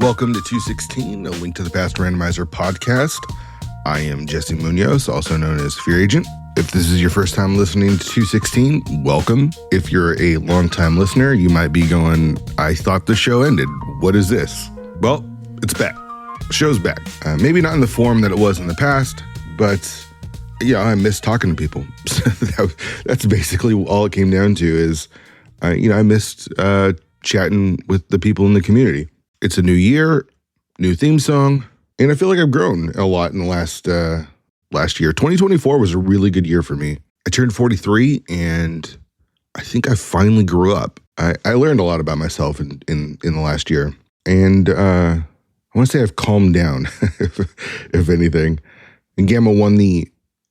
Welcome to 216, a Link to the Past Randomizer podcast. I am Jesse Munoz, also known as fearagent. If this is your first time listening to 216, welcome. If you're a longtime listener, you might be going, I thought the show ended. What is this? Well, it's back. The show's back. Maybe not in the form that it was in the past, but yeah, I miss talking to people. That's basically all it came down to is, I missed chatting with the people in the community. It's a new year, new theme song, and I feel like I've grown a lot in the last year. 2024 was a really good year for me. I turned 43, and I think I finally grew up. I learned a lot about myself in the last year, and I want to say I've calmed down, if anything. And Gamma won the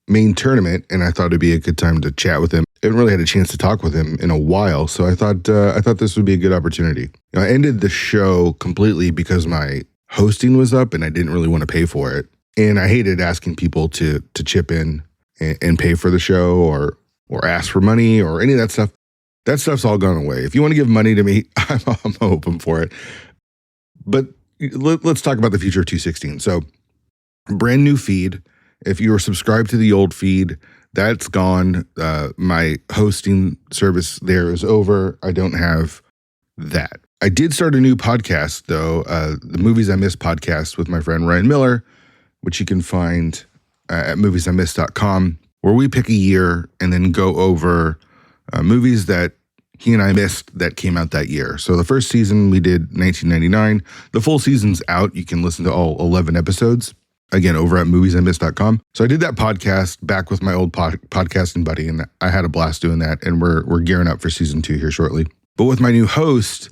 main tournament, and I thought it'd be a good time to chat with him. I haven't really had a chance to talk with him in a while, so I thought this would be a good opportunity. I ended the show completely because my hosting was up, and I didn't really want to pay for it. And I hated asking people to chip in and pay for the show or ask for money or any of that stuff. That stuff's all gone away. If you want to give money to me, I'm open for it. But let's talk about the future of 216. So, brand new feed. If you were subscribed to the old feed, that's gone. My hosting service there is over. I don't have that. I did start a new podcast, though, the Movies I Missed podcast with my friend Ryan Miller, which you can find at moviesimiss.com, where we pick a year and then go over movies that he and I missed that came out that year. So the first season we did 1999. The full season's out. You can listen to all 11 episodes. Again, over at moviesimiss.com. So I did that podcast back with my old podcasting buddy, and I had a blast doing that, and we're gearing up for season 2 here shortly. But with my new host,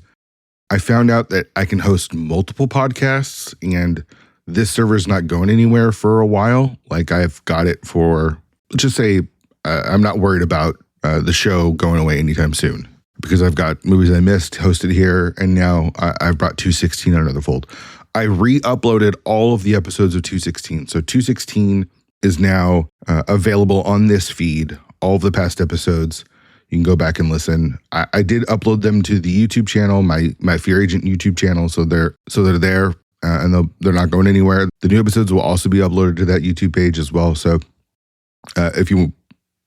I found out that I can host multiple podcasts, and this server is not going anywhere for a while. Like, I've got it for, let's just say, I'm not worried about the show going away anytime soon, because I've got Movies I Missed hosted here, and now I've brought 216 under the fold. I re-uploaded all of the episodes of 216. So 216 is now available on this feed, all of the past episodes. You can go back and listen. I did upload them to the YouTube channel, my fearagent YouTube channel, so they're there and they're not going anywhere. The new episodes will also be uploaded to that YouTube page as well. So if you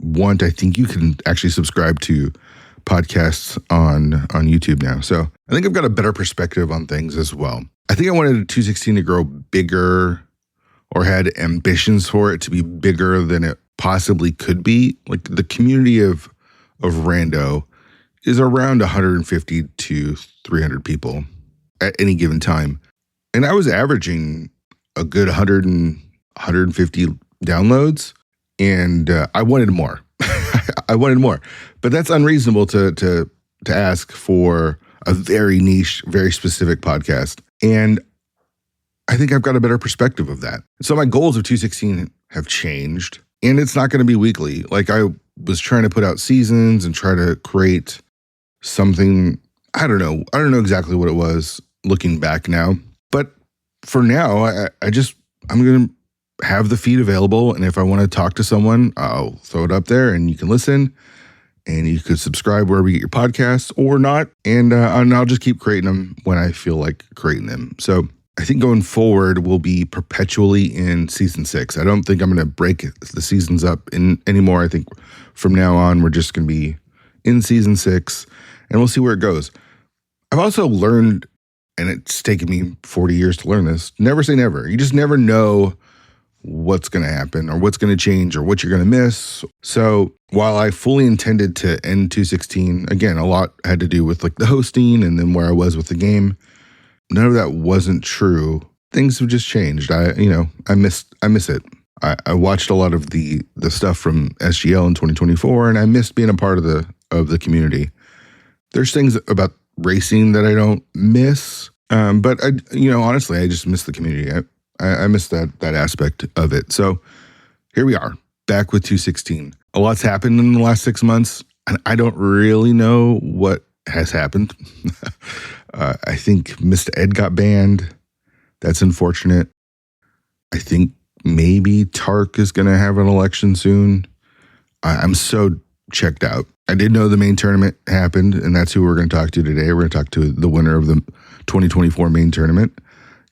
want, I think you can actually subscribe to podcasts on YouTube now. So I think I've got a better perspective on things as well. I think I wanted 216 to grow bigger, or had ambitions for it to be bigger than it possibly could be. Like, the community of Rando is around 150 to 300 people at any given time. And I was averaging a good 150 downloads, and I wanted more. I wanted more. But that's unreasonable to ask for a very niche, very specific podcast. And I think I've got a better perspective of that. So my goals of 216 have changed, and it's not going to be weekly. Like, I was trying to put out seasons and try to create something. I don't know exactly what it was looking back now. But for now, I'm going to have the feed available. And if I want to talk to someone, I'll throw it up there and you can listen. And you could subscribe wherever you get your podcasts or not. And I'll just keep creating them when I feel like creating them. So I think going forward, we'll be perpetually in season 6. I don't think I'm going to break the seasons up anymore. I think from now on, we're just going to be in season 6, and we'll see where it goes. I've also learned, and it's taken me 40 years to learn this, never say never. You just never know what's going to happen or what's going to change or what you're going to miss. So while I fully intended to end 216, again, a lot had to do with like the hosting and then where I was with the game. None of that wasn't true. Things have just changed. I miss it. I watched a lot of the stuff from SGL in 2024, and I missed being a part of the community. There's things about racing that I don't miss, but honestly, I just miss the community. I miss that aspect of it. So here we are, back with 216. A lot's happened in the last 6 months, and I don't really know what has happened. I think Mr. Ed got banned. That's unfortunate. I think maybe Tark is going to have an election soon. I'm so checked out. I did know the main tournament happened, and that's who we're going to talk to today. We're going to talk to the winner of the 2024 main tournament.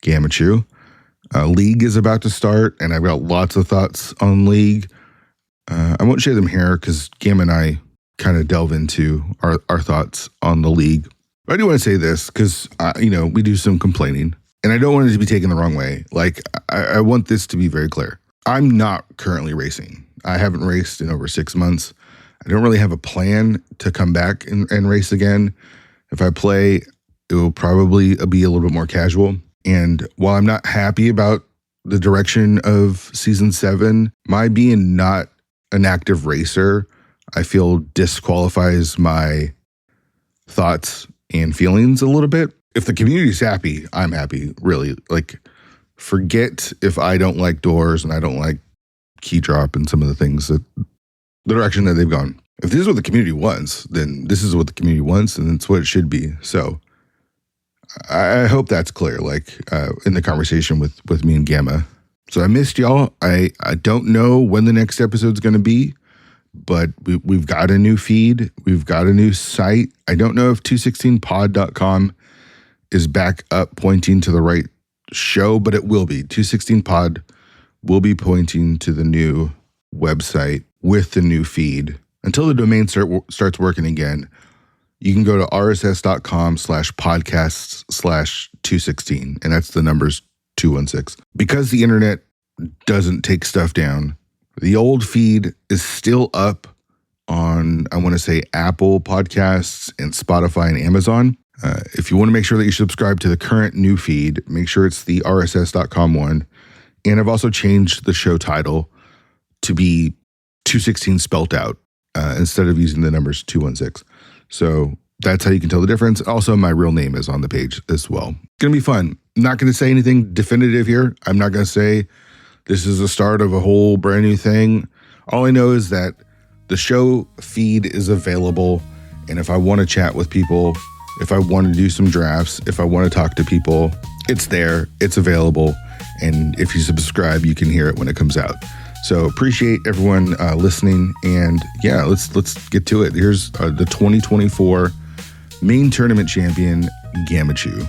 Gammachuu. League is about to start, and I've got lots of thoughts on League. I won't share them here because Gam and I kind of delve into our thoughts on the League. But I do want to say this because, we do some complaining, and I don't want it to be taken the wrong way. Like, I want this to be very clear. I'm not currently racing. I haven't raced in over 6 months. I don't really have a plan to come back and race again. If I play, it will probably be a little bit more casual. And while I'm not happy about the direction of season 7, my being not an active racer, I feel disqualifies my thoughts and feelings a little bit. If the community's happy, I'm happy, really. Like, forget if I don't like doors and I don't like key drop and some of the things that the direction that they've gone. If this is what the community wants, then this is what the community wants, and it's what it should be. So I hope that's clear, like in the conversation with me and Gamma. So I missed y'all. I don't know when the next episode's going to be, but we've got a new feed. We've got a new site. I don't know if 216pod.com is back up pointing to the right show, but it will be. 216pod will be pointing to the new website with the new feed. Until the domain starts working again, you can go to rss.com/podcasts/216, and that's the numbers 216. Because the internet doesn't take stuff down, the old feed is still up on, I want to say, Apple Podcasts and Spotify and Amazon. If you want to make sure that you subscribe to the current new feed, make sure it's the rss.com one. And I've also changed the show title to be 216 spelt out instead of using the numbers 216. So that's how you can tell the difference. Also, my real name is on the page as well. It's going to be fun. I'm not going to say anything definitive here. I'm not going to say this is the start of a whole brand new thing. All I know is that the show feed is available. And if I want to chat with people, if I want to do some drafts, if I want to talk to people, it's there. It's available. And if you subscribe, you can hear it when it comes out. So appreciate everyone listening. And yeah, let's get to it. Here's the 2024 Main Tournament champion, Gammachuu.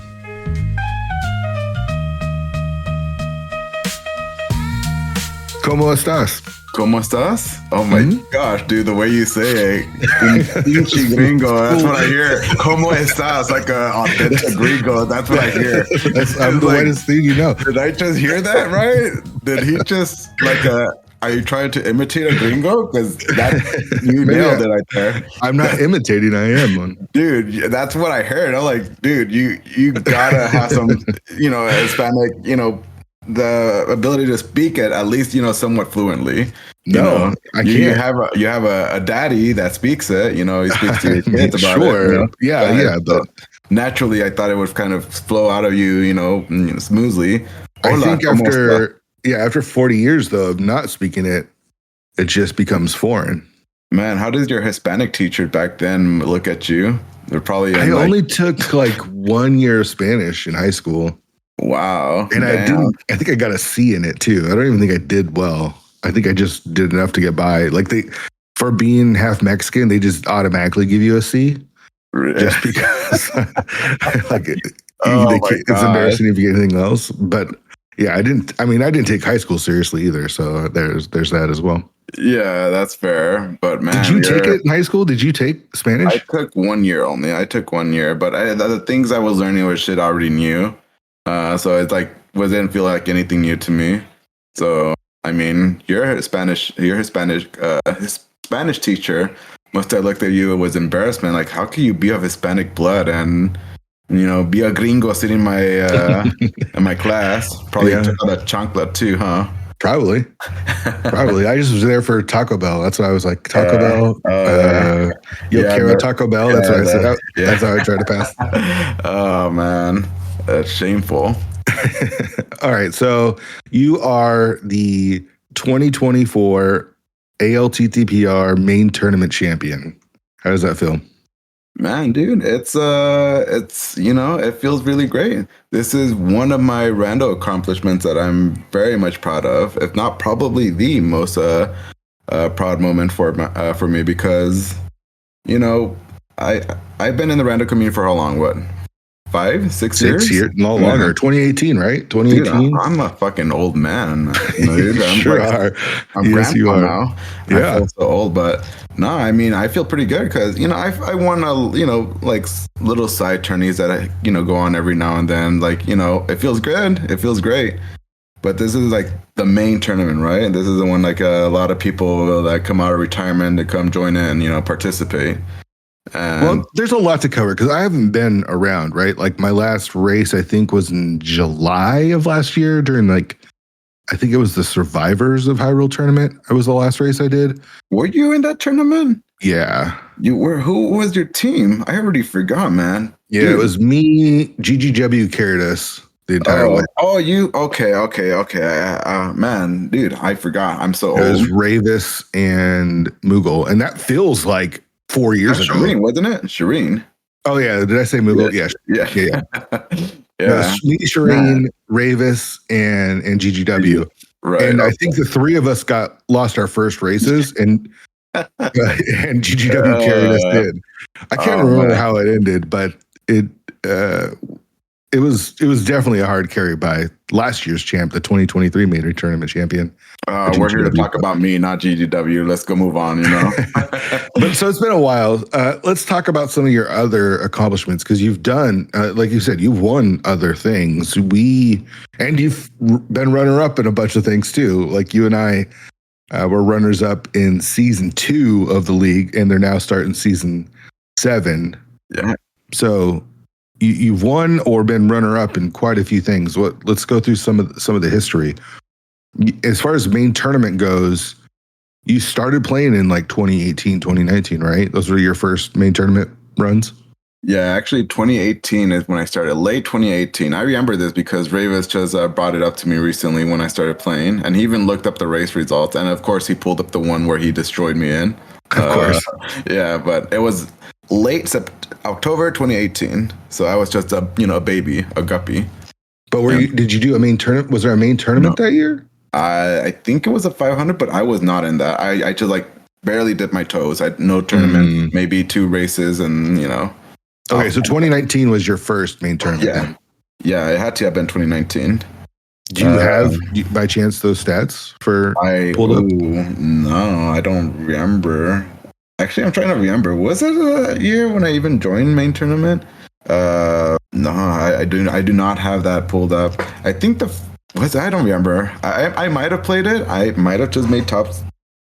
¿Cómo estás? ¿Cómo estás? Oh my gosh, dude, the way you say it, pinche gringo, that's what I hear. ¿Cómo estás? Like an authentic gringo, that's what I hear. I'm the whitest thing you know. Did I just hear that right? Did he just, are you trying to imitate a gringo? Because you nailed it right there. I'm not imitating, I am one. Dude, that's what I heard. I'm like, dude, you gotta have some, Hispanic, the ability to speak it at least somewhat fluently. I can't. You have a daddy that speaks it. He speaks to your kids about sure. it. But naturally, I thought it would kind of flow out of you, smoothly. I think after 40 years though of not speaking it, it just becomes foreign. Man, how did your Hispanic teacher back then look at you? They're probably. I only took 1 year of Spanish in high school. Wow. And I think I got a C in it too. I don't even think I did well. I think I just did enough to get by. For being half Mexican, they just automatically give you a C. Just because it's embarrassing if you get anything else. But yeah, I didn't take high school seriously either. So there's that as well. Yeah, that's fair. But man, did you take it in high school? Did you take Spanish? I took 1 year only. But the things I was learning was shit I already knew. So it's didn't feel like anything new to me. So I mean, your Spanish teacher must have looked at you with embarrassment. Like, how can you be of Hispanic blood and be a gringo sitting in my in my class? Probably took out a chancla too, huh? Probably. I just was there for Taco Bell. That's what I was like. Taco Bell. Quiero Taco Bell. That's what I said. That's how I tried to pass. Oh man, that's shameful. All right, so you are the 2024 ALTTPR Main Tournament champion. How does that feel? Man, dude, it feels really great. This is one of my rando accomplishments that I'm very much proud of, if not probably the most proud moment for me, because I've been in the rando community for how long? What, 6 years? 6 years, no longer. 2018, right? 2018. Dude, I'm a fucking old man. Dude. I'm sure are. I'm Yes, you grandpa are. now. Yeah. I feel so old, but no, I mean, I feel pretty good because I won like little side tourneys that I go on every now and then. Like it feels good. It feels great. But this is like the main tournament, right? And this is the one like a lot of people that come out of retirement to come join in, participate. Well, there's a lot to cover because I haven't been around, right? Like my last race, I think, was in July of last year during I think it was the Survivors of Hyrule tournament. It was the last race I did. Were you in that tournament? Yeah. You were. Who was your team? I already forgot, man. Yeah, Dude. It was me. GGW carried us the entire way. Oh, you? Okay. Man, dude, I forgot. I'm so old. It was Ravis and Moogle, and that feels like 4 years ago. Shireen, wasn't it? Shireen. Oh yeah, did I say Moogle? Yeah. No, me, Shireen, Ravis, and GGW. Right. And I think the three of us lost our first races, and GGW carried us in. I can't remember how it ended, but it was definitely a hard carry by last year's champ, the 2023 Main Tournament champion. We're here to talk about me, not GGW. Let's go move on, But so it's been a while. Let's talk about some of your other accomplishments because you've done, like you said, you've won other things. And you've been runner-up in a bunch of things too. Like you and I were runners-up in season 2 of the league, and they're now starting season 7. Yeah. So you've won or been runner-up in quite a few things. Let's go through some of the history. As far as main tournament goes, you started playing in like 2018, 2019, right? Those were your first main tournament runs? Yeah, actually 2018 is when I started. Late 2018. I remember this because Ravis just brought it up to me recently when I started playing. And he even looked up the race results. And of course, he pulled up the one where he destroyed me in. Of course. Yeah, but it was late October 2018. So I was just a baby, a guppy. But did you do a main tournament? Was there a main tournament that year? I think it was a 500, but I was not in that. I just like barely dipped my toes. I had no tournament, maybe 2 races, and Okay, so 2019 was your first main tournament. Yeah, it had to have been 2019. Do you have, by chance, those stats for pulled up? No, I don't remember. Actually, I'm trying to remember. Was it a year when I even joined main tournament? No, I do not have that pulled up. I think I don't remember. I might have played it. I might have just made top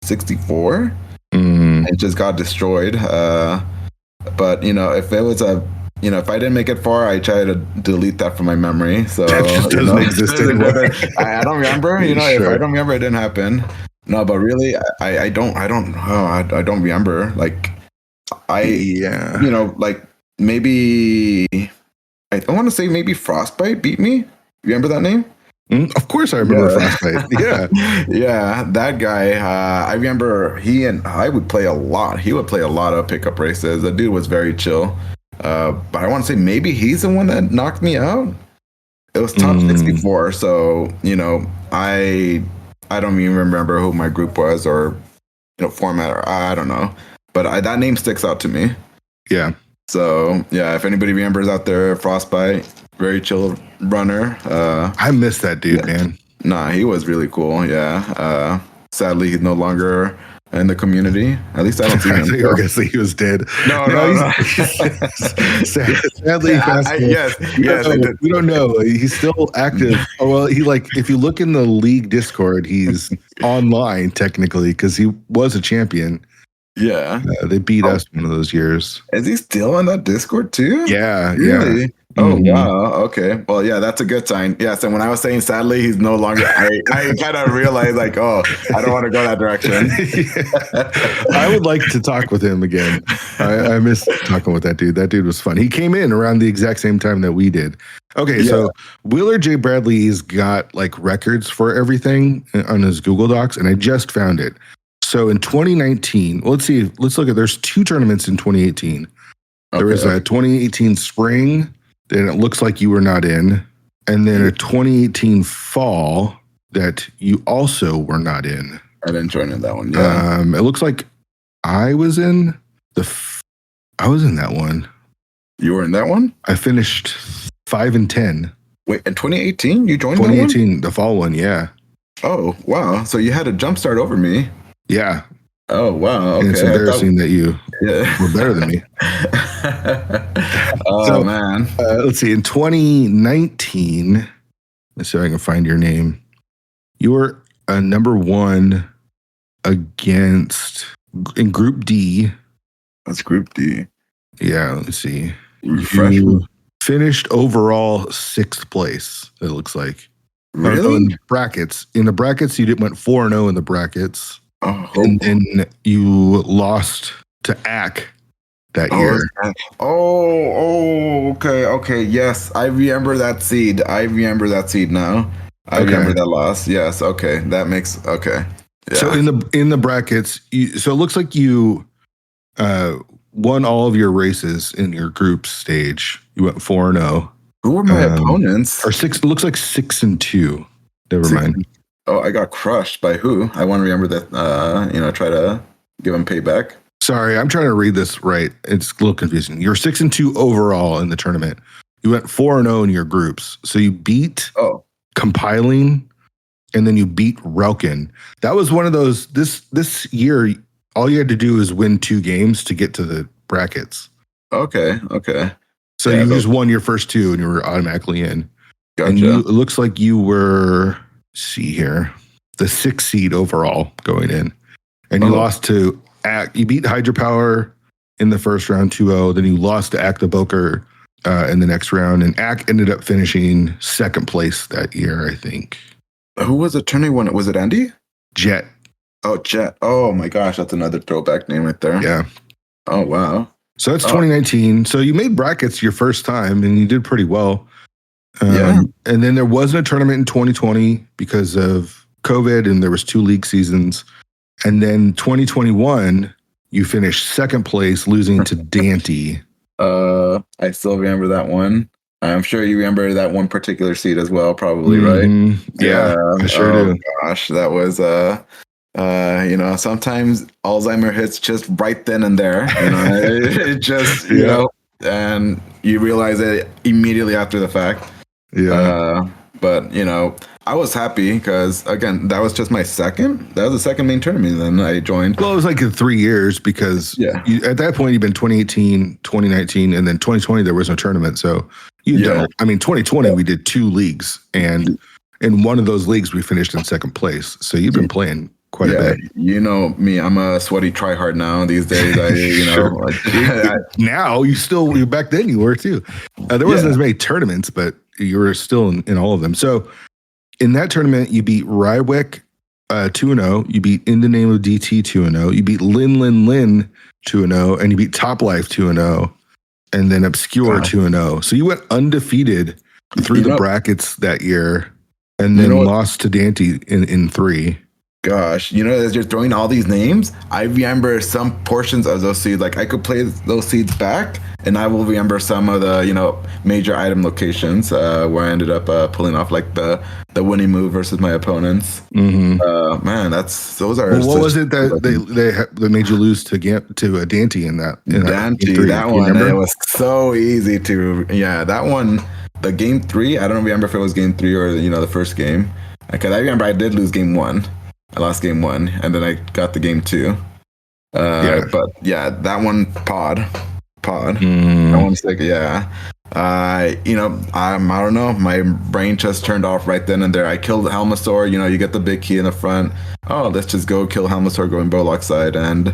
64 and just got destroyed. But if it was if I didn't make it far, I try to delete that from my memory. So that just doesn't exist anymore. I don't remember. If I don't remember, it didn't happen. No, but really, I don't remember. Like like maybe I want to say maybe Frostbite beat me. Remember that name? Of course I remember Frostbite. Yeah. Yeah, that guy. I remember he and I would play a lot. He would play a lot of pickup races. The dude was very chill. But I want to say maybe he's the one that knocked me out. It was top 64. So, I don't even remember who my group was or, format, or I don't know. But that name sticks out to me. Yeah. So, yeah, if anybody remembers out there, Frostbite, very chill runner. I miss that dude, man. Nah, he was really cool. Yeah. Sadly, he's no longer in the community. At least I don't see him. I think obviously he was dead. No. Sadly, yes. We don't know. He's still active. Oh, well, if you look in the league Discord, he's online technically because he was a champion. Yeah. They beat us one of those years. Is he still in that Discord too? Yeah. Really? Yeah. Oh, wow. Okay. Well, yeah, that's a good sign. Yeah. So when I was saying sadly, he's no longer, I kind of realized like, oh, I don't want to go that direction. I would like to talk with him again. I miss talking with that dude. That dude was fun. He came in around the exact same time that we did. Okay. Yeah. So Wheeler J. Bradley's got like records for everything on his Google Docs, and I just found it. So in 2019, let's look at, there's 2 tournaments in 2018. There was a 2018 spring, and it looks like you were not in, and then a 2018 fall that you also were not in. I didn't join in that one. Yeah. It looks like I was in that one. You were in that one? I finished 5-10. Wait, in 2018 you joined that one? 2018, the fall one, yeah. Oh, wow. So you had a jump start over me. Yeah. Oh, wow. Okay. And it's embarrassing that you were better than me. Oh, So, man. Let's see. In 2019, let's see if I can find your name. You were number one in Group D. That's Group D. Yeah, let's see. Refresh. You finished overall 6th place, it looks like. Really? In the brackets. In the brackets, you went 4-0 in the brackets. Oh, and you lost to AC that year. Okay. Yes, I remember that seed. Now. I remember that loss. Yes, okay. That makes okay. Yeah. So in the brackets, so it looks like you won all of your races in your group stage. You went 4-0. Who were my opponents? Or 6. It looks like 6-2. Never mind. Oh, I got crushed by who? I want to remember that. Try to give them payback. Sorry, I'm trying to read this right. It's a little confusing. You're 6-2 overall in the tournament. You went 4-0 in your groups. So you beat Compiling, and then you beat Relkin. That was one of those. This year, all you had to do is win 2 games to get to the brackets. Okay. So you just won your first 2, and you were automatically in. Gotcha. And it looks like you were, see here, the 6th seed overall going in. And you lost to you beat Hydropower in the first round 2-0. Then you lost to Actiboker in the next round. And AC ended up finishing 2nd place that year, I think. Who was the tourney one? Was it Andy? Jet. Oh, Jet. Oh my gosh, that's another throwback name right there. Yeah. Oh, wow. So that's 2019. So you made brackets your first time, and you did pretty well. And then there wasn't a tournament in 2020 because of COVID, and there was 2 league seasons. And then 2021, you finished 2nd place, losing to Dante. I still remember that one. I'm sure you remember that one particular seed as well, probably, right? Yeah, I sure do. Gosh, that was sometimes Alzheimer hits just right then and there. It just and you realize it immediately after the fact. Yeah. But I was happy because again, that was just my second. That was the second main tournament. Then I joined. Well, it was like in 3 years because at that point you've been 2018, 2019, and then 2020 there was no tournament. So done. I mean, 2020 we did 2 leagues, and in one of those leagues we finished in 2nd place. So you've been playing quite a bit. You know me, I'm a sweaty tryhard now these days. Now you back then you were too. There wasn't as many tournaments, but you were still in all of them. So in that tournament, you beat Rywick 2-0. You beat In the Name of DT 2-0. You beat Lin 2-0, and you beat Top Life 2-0, and then Obscure 2-0. So you went undefeated through the brackets that year, and then lost to Dante in 3. Gosh, as you're throwing all these names, I remember some portions of those seeds. Like I could play those seeds back, and I will remember some of the major item locations where I ended up pulling off like the winning move versus my opponents. Mm-hmm. Man, those are. Well, what was it that they made you lose to Dante in that? Dante, that one. It was so easy to. Yeah, that one. The game 3. I don't remember if it was game 3 or the first game. Because I remember I did lose game 1. I lost game 1, and then I got the game 2. But that one pod. That one's like I don't know. My brain just turned off right then and there. I killed Helmasaur. You get the big key in the front. Oh, let's just go kill Helmasaur going Bollock side, and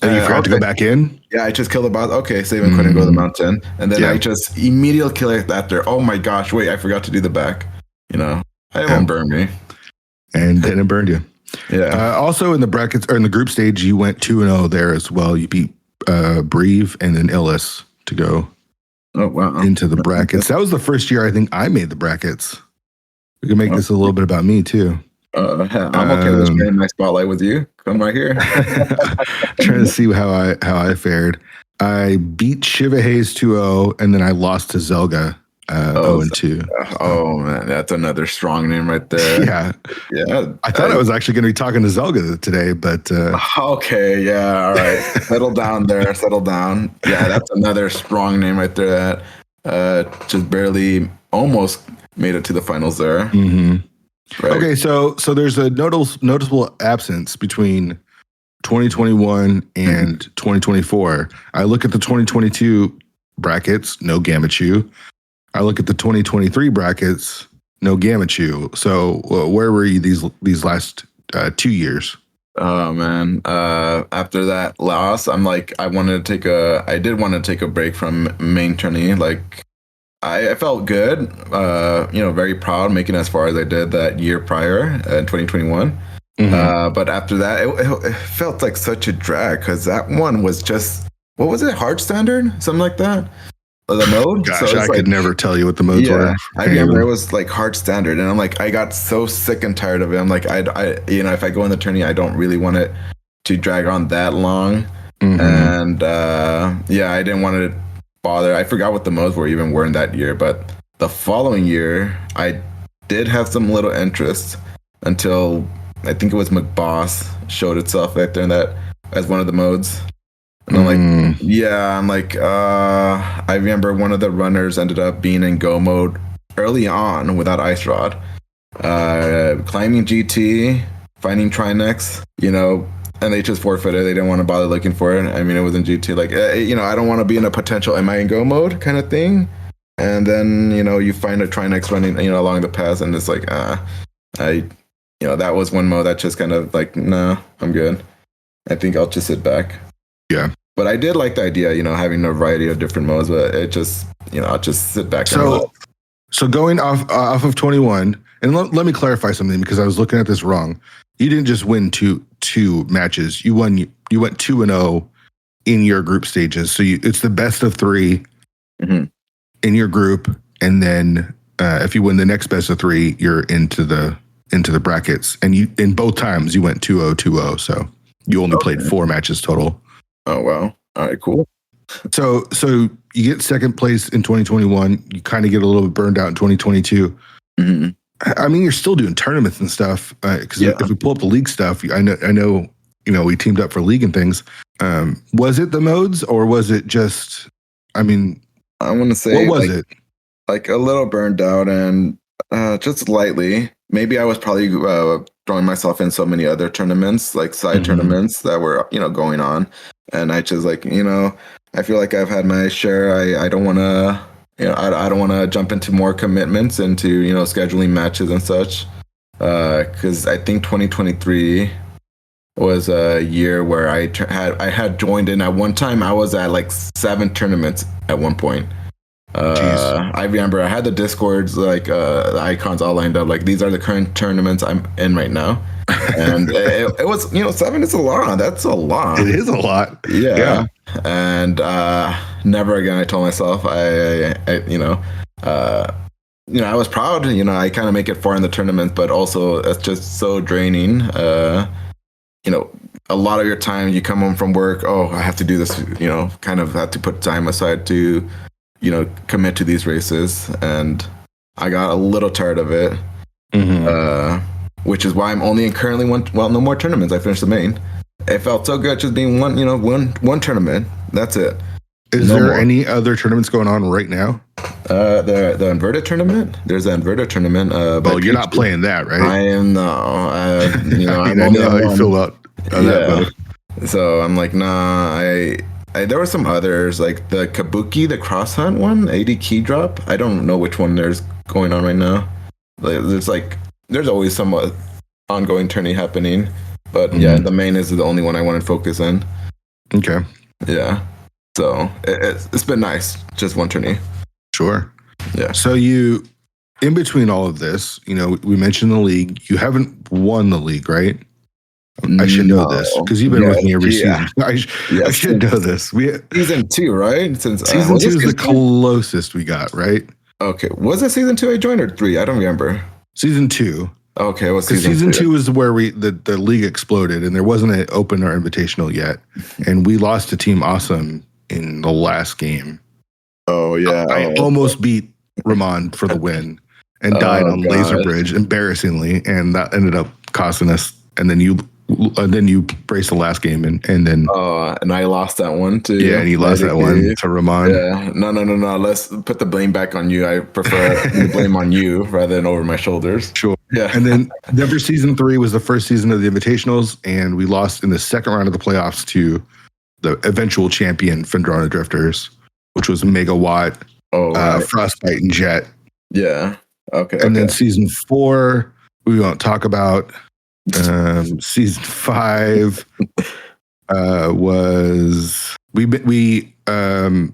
you forgot to go back in. Yeah, I just killed the boss. Okay, save and couldn't go to the mountain, and then I just immediately kill it after. Oh my gosh! Wait, I forgot to do the back. I won't burn me. And then it burned you. Yeah. Also in the brackets or in the group stage, you went 2-0 there as well. You beat Breve and then Illis to go into the brackets. That was the first year I think I made the brackets. We can make this a little bit about me too. I'm okay with sharing my spotlight with you. Come right here. Trying to see how I fared. I beat Shiva Hayes 2-0, and then I lost to Zelga 0-2. Oh man, that's another strong name right there. Yeah. I thought I was actually going to be talking to Zelga today, but okay, yeah, all right. Settle down there. Yeah, that's another strong name right there. That just barely almost made it to the finals there. Mm-hmm. Right? Okay, so there's a noticeable absence between 2021 and 2024. I look at the 2022 brackets, no Gammachuu. I look at the 2023 brackets, no Gammachuu. So where were you these last 2 years? Oh man! After that loss, I did want to take a break from main tourney. Like I felt good, very proud making as far as I did that year prior in 2021. But after that, it felt like such a drag because that one was just, what was it, hard standard, something like that, the mode. Gosh, I could never tell you what the modes were. I remember it was like hard standard, and I'm like, I got so sick and tired of it. I'm like, if I go in the tourney, I don't really want it to drag on that long, and I didn't want to bother. I forgot what the modes were in that year, but the following year I did have some little interest until I think it was McBoss showed itself right there in that as one of the modes. And I'm like, I remember one of the runners ended up being in go mode early on without Ice Rod, climbing GT, finding Trinex, and they just forfeited. They didn't want to bother looking for it. I mean, it was in GT. Like, I don't want to be in a potential am I in go mode kind of thing. And then, you find a Trinex running, along the path, and it's like, that was one mode that just kind of like, nah, I'm good. I think I'll just sit back. Yeah. But I did like the idea, having a variety of different modes, but it just, I'll just sit back. So going off of 21, and let me clarify something because I was looking at this wrong. You didn't just win two matches. You went 2-0 in your group stages. So it's the best of 3 in your group, and then if you win the next best of 3, you're into the brackets. And you in both times you went 2-0, 2-0. So you only played 4 matches total. Oh wow! All right, cool. So you get second place in 2021. You kind of get a little bit burned out in 2022. I mean, you're still doing tournaments and stuff because if we pull up the league stuff, I know, we teamed up for league and things. Was it the modes or was it just? I mean, I want to say what was it? Like a little burned out and just lightly. Maybe I was probably throwing myself in so many other tournaments, like side tournaments that were going on, and I just like I feel like I've had my share. I don't want to. I don't want to jump into more commitments into, scheduling matches and such. Because I think 2023 was a year where I had joined in. At one time, I was at like 7 tournaments at one point. I remember I had the Discords, like the icons all lined up. Like, these are the current tournaments I'm in right now. And it was, 7 is a lot. That's a lot. It is a lot. Yeah. And never again. I told myself, I was proud. I kind of make it far in the tournament, but also it's just so draining. A lot of your time you come home from work. Oh, I have to do this. Kind of have to put time aside to, commit to these races, and I got a little tired of it. Which is why I'm only currently no more tournaments. I finished the main. It felt so good just being one tournament. That's it. Is there any other tournaments going on right now? The inverted tournament. There's an inverted tournament. You're not playing that, right? I am no. I know how you feel about that. So I'm like, nah. There were some others like the Kabuki, the cross hunt one, 80 key drop. I don't know which one there's going on right now. There's always some ongoing tourney happening, but the main is the only one I want to focus in. Okay. Yeah. So it's been nice. Just one tourney. Sure. Yeah. So you, in between all of this, we mentioned the league. You haven't won the league, right? I should know this because you've been with me every season. I should know this. Season 2, right? Since season 2 is the closest we got, right? Okay. Was it season 2 I joined or 3? I don't remember. Season 2. Okay, well, season 2 is where the league exploded, and there wasn't an open or invitational yet, and we lost to Team Awesome in the last game. Oh yeah, I almost beat Ramon for the win, and died on Laser Bridge embarrassingly, and that ended up costing us. And then you then you braced the last game, and then and I lost that one too. Yeah, and you lost that one to Ramon. Yeah, no. Let's put the blame back on you. I prefer the blame on you rather than over my shoulders. Sure. Yeah. And then Denver season 3 was the first season of the Invitationals, and we lost in the second round of the playoffs to the eventual champion Fendrana Drifters, which was Megawatt, Frostbite, and Jet. Yeah. Okay. And then season 4, we won't talk about. Season 5 was we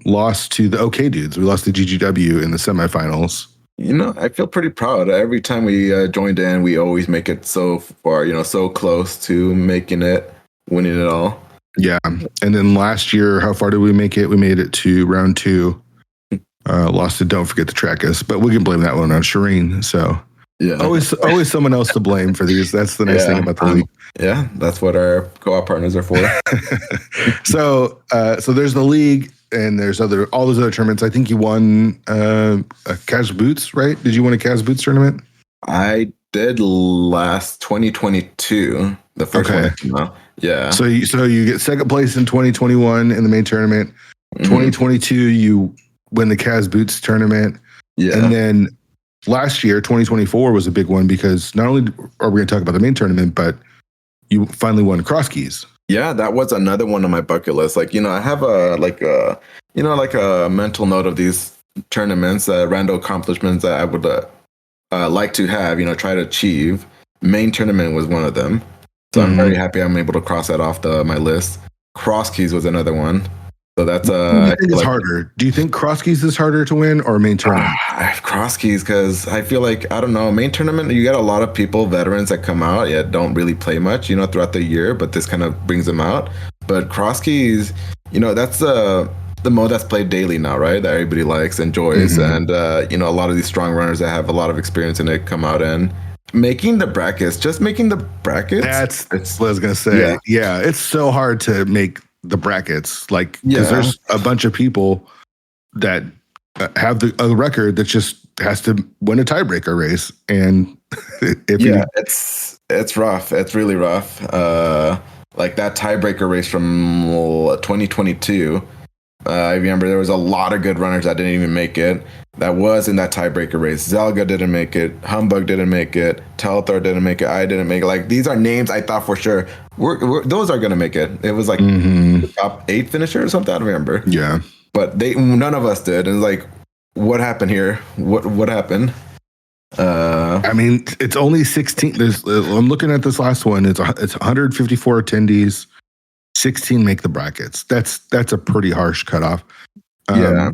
lost to the OK Dudes. We lost to GGW in the semifinals. I feel pretty proud. Every time we joined in, we always make it so far, so close to making it, winning it all. Yeah. And then last year, how far did we make it? We made it to round 2. Lost to Don't Forget to Track Us, but we can blame that one on Shireen. So yeah, always someone else to blame for these. That's the nice thing about the league. Yeah, that's what our co-op partners are for. So there's the league, and there's all those other tournaments. I think you won a Kaz Boots, right? Did you win a Kaz Boots tournament? I did last 2022, the first one. Yeah. So you get second place in 2021 in the main tournament. 2022, you win the Kaz Boots tournament. Yeah. And then last year, 2024 was a big one because not only are we going to talk about the main tournament, but you finally won Cross Keys. Yeah, that was another one on my bucket list. Like, I have a mental note of these tournaments, random accomplishments that I would like to have, try to achieve. Main tournament was one of them. So I'm very happy I'm able to cross that off my list. Cross Keys was another one. So that's I think it's harder. Do you think Cross Keys is harder to win or main tournament? Cross Keys, because I feel like, I don't know, main tournament, you get a lot of people, veterans that come out, don't really play much, throughout the year, but this kind of brings them out. But Cross Keys, that's the mode that's played daily now, right? That everybody likes, enjoys, and a lot of these strong runners that have a lot of experience in it come out and making the brackets. That's what I was gonna say. Yeah, it's so hard to make the brackets, because there's a bunch of people that have a record that just has to win a tiebreaker race, and it's rough. It's really rough. Like that tiebreaker race from 2022. I remember there was a lot of good runners that didn't even make it. That was in that tiebreaker race. Zelga didn't make it. Humbug didn't make it. Telthor didn't make it. I didn't make it. Like, these are names I thought for sure those are gonna make it. It was like the top 8 finisher or something. I don't remember. Yeah, but none of us did. And like, what happened here? What happened? I mean, it's only 16. I'm looking at this last one. It's 154 attendees. 16 make the brackets. That's a pretty harsh cutoff. Yeah.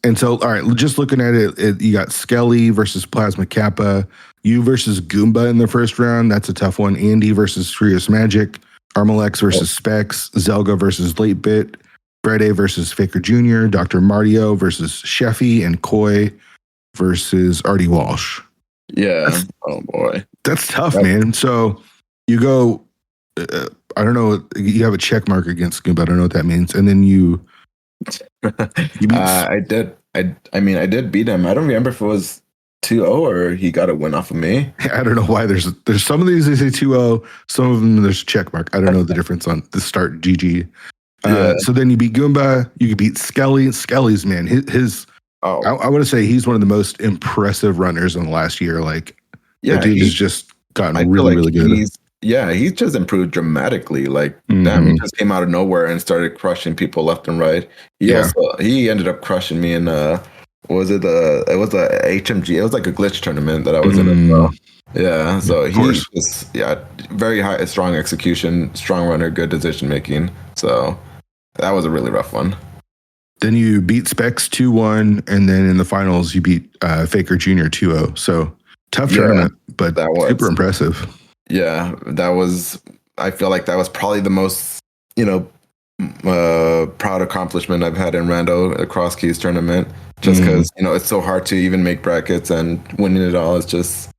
And so, all right, just looking at it, you got Skelly versus Plasma Kappa, you versus Goomba in the first round. That's a tough one. Andy versus Furious Magic, Armalex versus Specs, Zelga versus Late Bit, Brede versus Faker Jr., Dr. Martio versus Sheffy, and Koi versus Artie Walsh. Yeah. Oh boy, that's tough, man. So you go. I don't know. You have a check mark against Goomba. I don't know what that means. And then you beat. I did. I mean, I did beat him. I don't remember if it was 2-0 or he got a win off of me. I don't know why. There's some of these they say 2-0. Some of them there's a check mark. I don't know the difference on the start GG. So then you beat Goomba. You could beat Skelly. Skelly's, man, his I want to say he's one of the most impressive runners in the last year. Like, that dude has just gotten really good. He's just improved dramatically. Like, damn, he just came out of nowhere and started crushing people left and right. He ended up crushing me in it was a HMG. It was like a glitch tournament that I was in as well. Yeah, so he's just very high, strong execution, strong runner, good decision making. So that was a really rough one. Then you beat Specs 2-1, and then in the finals you beat Faker Jr. 2-0. So tough tournament, but that was super impressive. Yeah, that was. I feel like that was probably the most, proud accomplishment I've had in Rando Cross Keys tournament. Just because it's so hard to even make brackets, and winning it all is just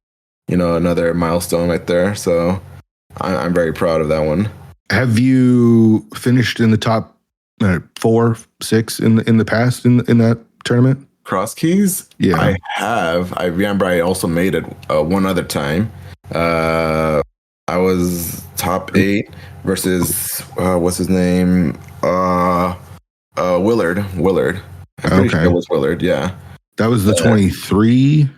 another milestone right there. So I'm very proud of that one. Have you finished in the top 4, 6 in the past in that tournament? Cross Keys? Yeah, I have. I remember I also made it one other time. I was top 8 versus what's his name? Willard. I'm pretty sure Okay. it was Willard. Yeah. That was the 23.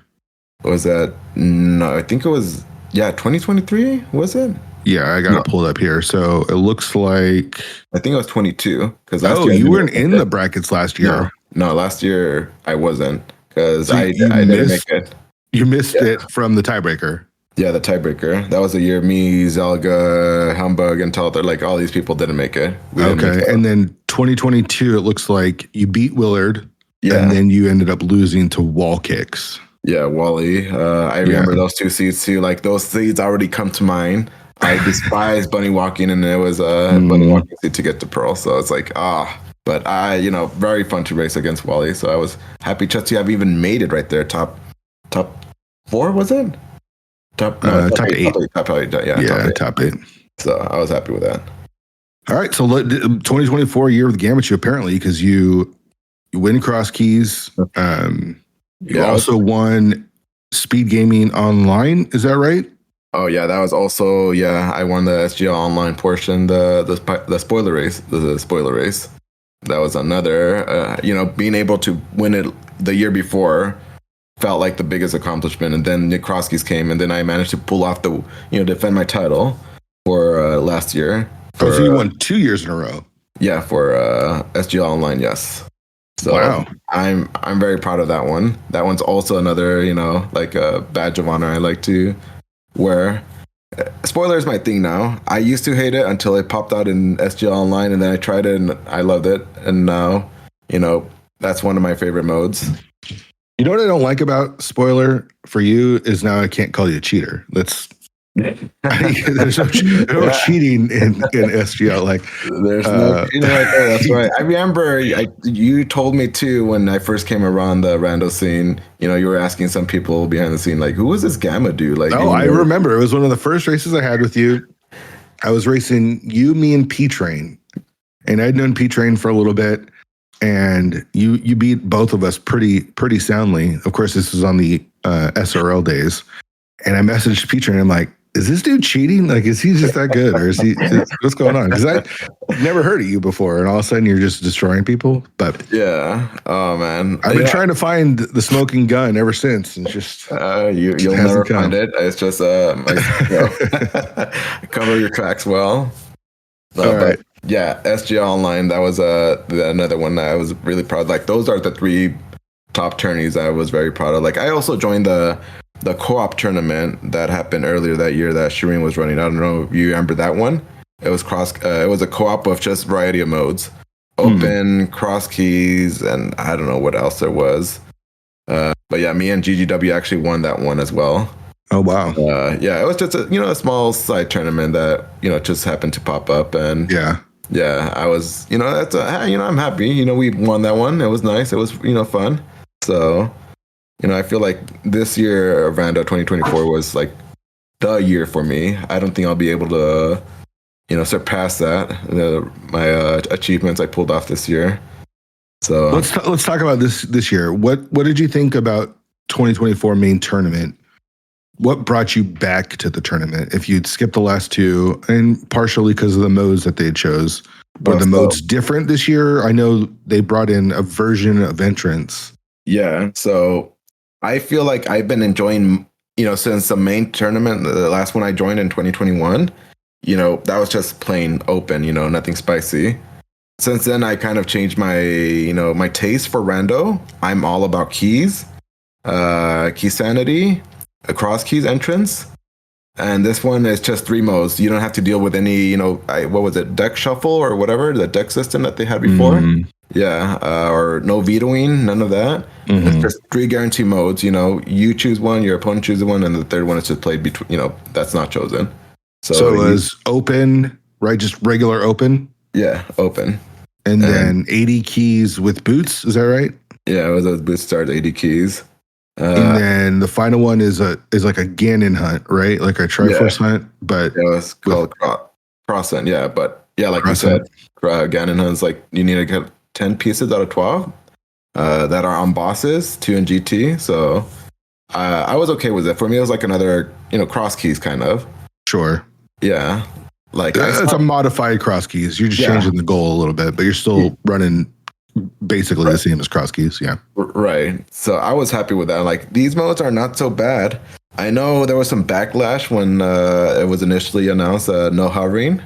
Was that? No, I think it was. Yeah, 2023. Was it? Yeah, I got No, it pulled up here. So it looks like. I think it was 22. Because last Oh, year I you didn't weren't make in the it. brackets last No, year. no, last year I wasn't because So I you didn't make missed. it. You missed Yeah. it from the tiebreaker. Yeah, the tiebreaker. That was the year me, Zelga, Hamburg, and Talter, like all these people didn't make it. We didn't make Okay, it. and then 2022, it looks like you beat Willard, Yeah. and then you ended up losing to Wall Kicks. Yeah, Wally. I remember those 2 seeds too. Like those seeds already come to mind. I despise bunny walking, and it was a bunny walking seed to get to Pearl. So it's like but very fun to race against Wally. So I was happy just to have even made it right there. Top 4 was it? Top 8. Top 8. Yeah, top 8. So I was happy with that. All right, so 2024 year with Gammachuu apparently because you win cross keys. You also won Speed Gaming Online. Is that right? Oh yeah, that was also I won the SGL Online portion, the spoiler race, the spoiler race. That was another, being able to win it the year before felt like the biggest accomplishment. And then Nick Kroskis came, and then I managed to pull off defend my title for last year. So you won 2 years in a row. Yeah, for SGL Online, yes. So wow. I'm very proud of that one. That one's also another, like a badge of honor I like to wear. Spoiler is my thing now. I used to hate it until it popped out in SGL Online, and then I tried it and I loved it. And now, that's one of my favorite modes. You know what I don't like about spoiler for you is now I can't call you a cheater. There's no cheating in SGL. Like there's no cheating right there. That's right. I remember you told me too when I first came around the rando scene. You were asking some people behind the scene like, "Who was this Gammachuu?" Like, I remember it was one of the first races I had with you. I was racing you, me, and P Train, and I'd known P Train for a little bit. And you beat both of us pretty soundly. Of course, this was on the SRL days. And I messaged Peter and I'm like, is this dude cheating? Like, is he just that good? Or what's going on? Because I've never heard of you before. And all of a sudden you're just destroying people. But yeah. Oh, man. I've been trying to find the smoking gun ever since. And just you'll never find it. It's just cover your tracks well. All right. But yeah, SGL Online, that was another one that I was really proud of. Like those are the 3 top tourneys I was very proud of. Like I also joined the co-op tournament that happened earlier that year that Shireen was running. I don't know if you remember that one. It was it was a co-op of just variety of modes. Open, cross keys, and I don't know what else there was. But yeah, me and GGW actually won that one as well. Oh wow! Yeah, it was just a small side tournament that just happened to pop up, and yeah, I was that's I'm happy. We won that one. It was nice. It was fun. So I feel like this year of Rando 2024 was like the year for me. I don't think I'll be able to surpass that. My achievements I pulled off this year. So let's talk about this year. What did you think about 2024 main tournament? What brought you back to the tournament? If you'd skipped the last 2, and partially because of the modes that they chose, were the modes different this year? I know they brought in a version of entrance. Yeah, so I feel like I've been enjoying, since the main tournament, the last one I joined in 2021, that was just plain open, nothing spicy. Since then, I kind of changed my, my taste for rando. I'm all about keys, key sanity, a cross keys entrance, and this one is just 3 modes. You don't have to deal with any, what was it, deck shuffle or whatever, the deck system that they had before. Yeah, or no vetoing, none of that. It's just 3 guarantee modes. You choose one, your opponent chooses one, and the third one is just played between. That's not chosen. So it was open, right? Just regular open. Yeah, open. And then 80 keys with boots. Is that right? Yeah, it was a boot start 80 keys. And then the final one is like a Ganon hunt, right? Like a Triforce hunt, but it was called cross hunt. Yeah, but yeah, like you said, Ganon hunt's like you need to get 10 pieces out of 12 that are on bosses, 2 in GT. So I was okay with it. For me, it was like another cross keys kind of. Sure. Yeah. Like it's a modified cross keys. You're just changing the goal a little bit, but you're still running basically the same as cross keys. Yeah. Right. So I was happy with that. Like these modes are not so bad. I know there was some backlash when it was initially announced no hovering.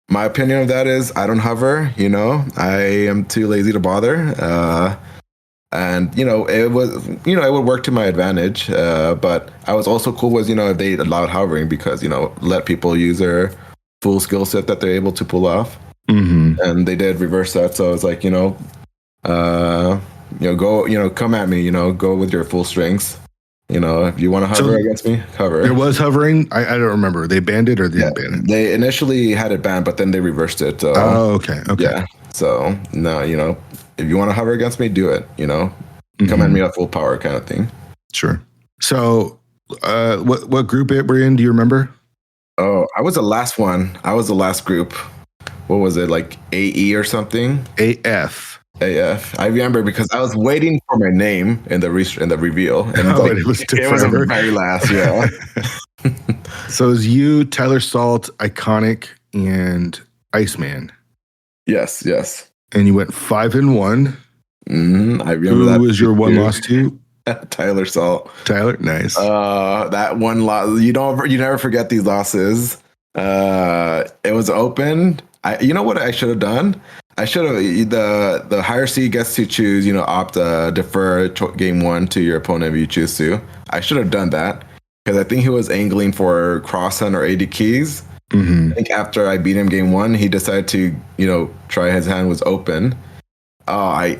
My opinion of that is I don't hover. I am too lazy to bother. And it would work to my advantage. But I was also cool with if they allowed hovering because let people use their full skill set that they're able to pull off. Mm-hmm. And they did reverse that. So I was like, go, come at me, go with your full strengths. If you want to hover against me, hover. There was hovering. I don't remember. They banned it or they didn't ban it? They initially had it banned, but then they reversed it. So, okay. Yeah. So now, if you want to hover against me, do it. Come at me at full power kind of thing. Sure. So what group were you in? Do you remember? Oh, I was the last one. I was the last group. What was it, like AE or something? AF. I remember because I was waiting for my name in the reveal, and it was the very last. Yeah. So it was you, Tyler Salt, Iconic, and Iceman. Yes. And you went 5-1. I remember that. Who was your one loss to? Tyler Salt. Tyler, nice. That one loss. You never forget these losses. It was open. You know what I should have done? I should have the higher seed gets to choose. Defer game one to your opponent if you choose to. I should have done that because I think he was angling for cross hunt or AD keys. Mm-hmm. I think after I beat him game one, he decided to try his hand was open. Oh, I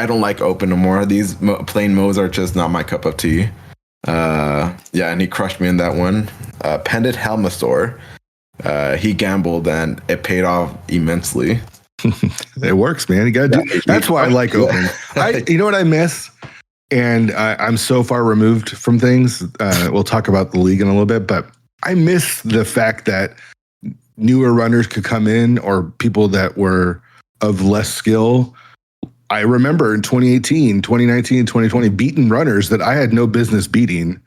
don't like open no more. These plain modes are just not my cup of tea. And he crushed me in that one. Pendant Helmasaur. He gambled and it paid off immensely. It works, man. You gotta do. That's why I like open. You know what I miss, and I'm so far removed from things. We'll talk about the league in a little bit, but I miss the fact that newer runners could come in or people that were of less skill. I remember in 2018, 2019, 2020, beating runners that I had no business beating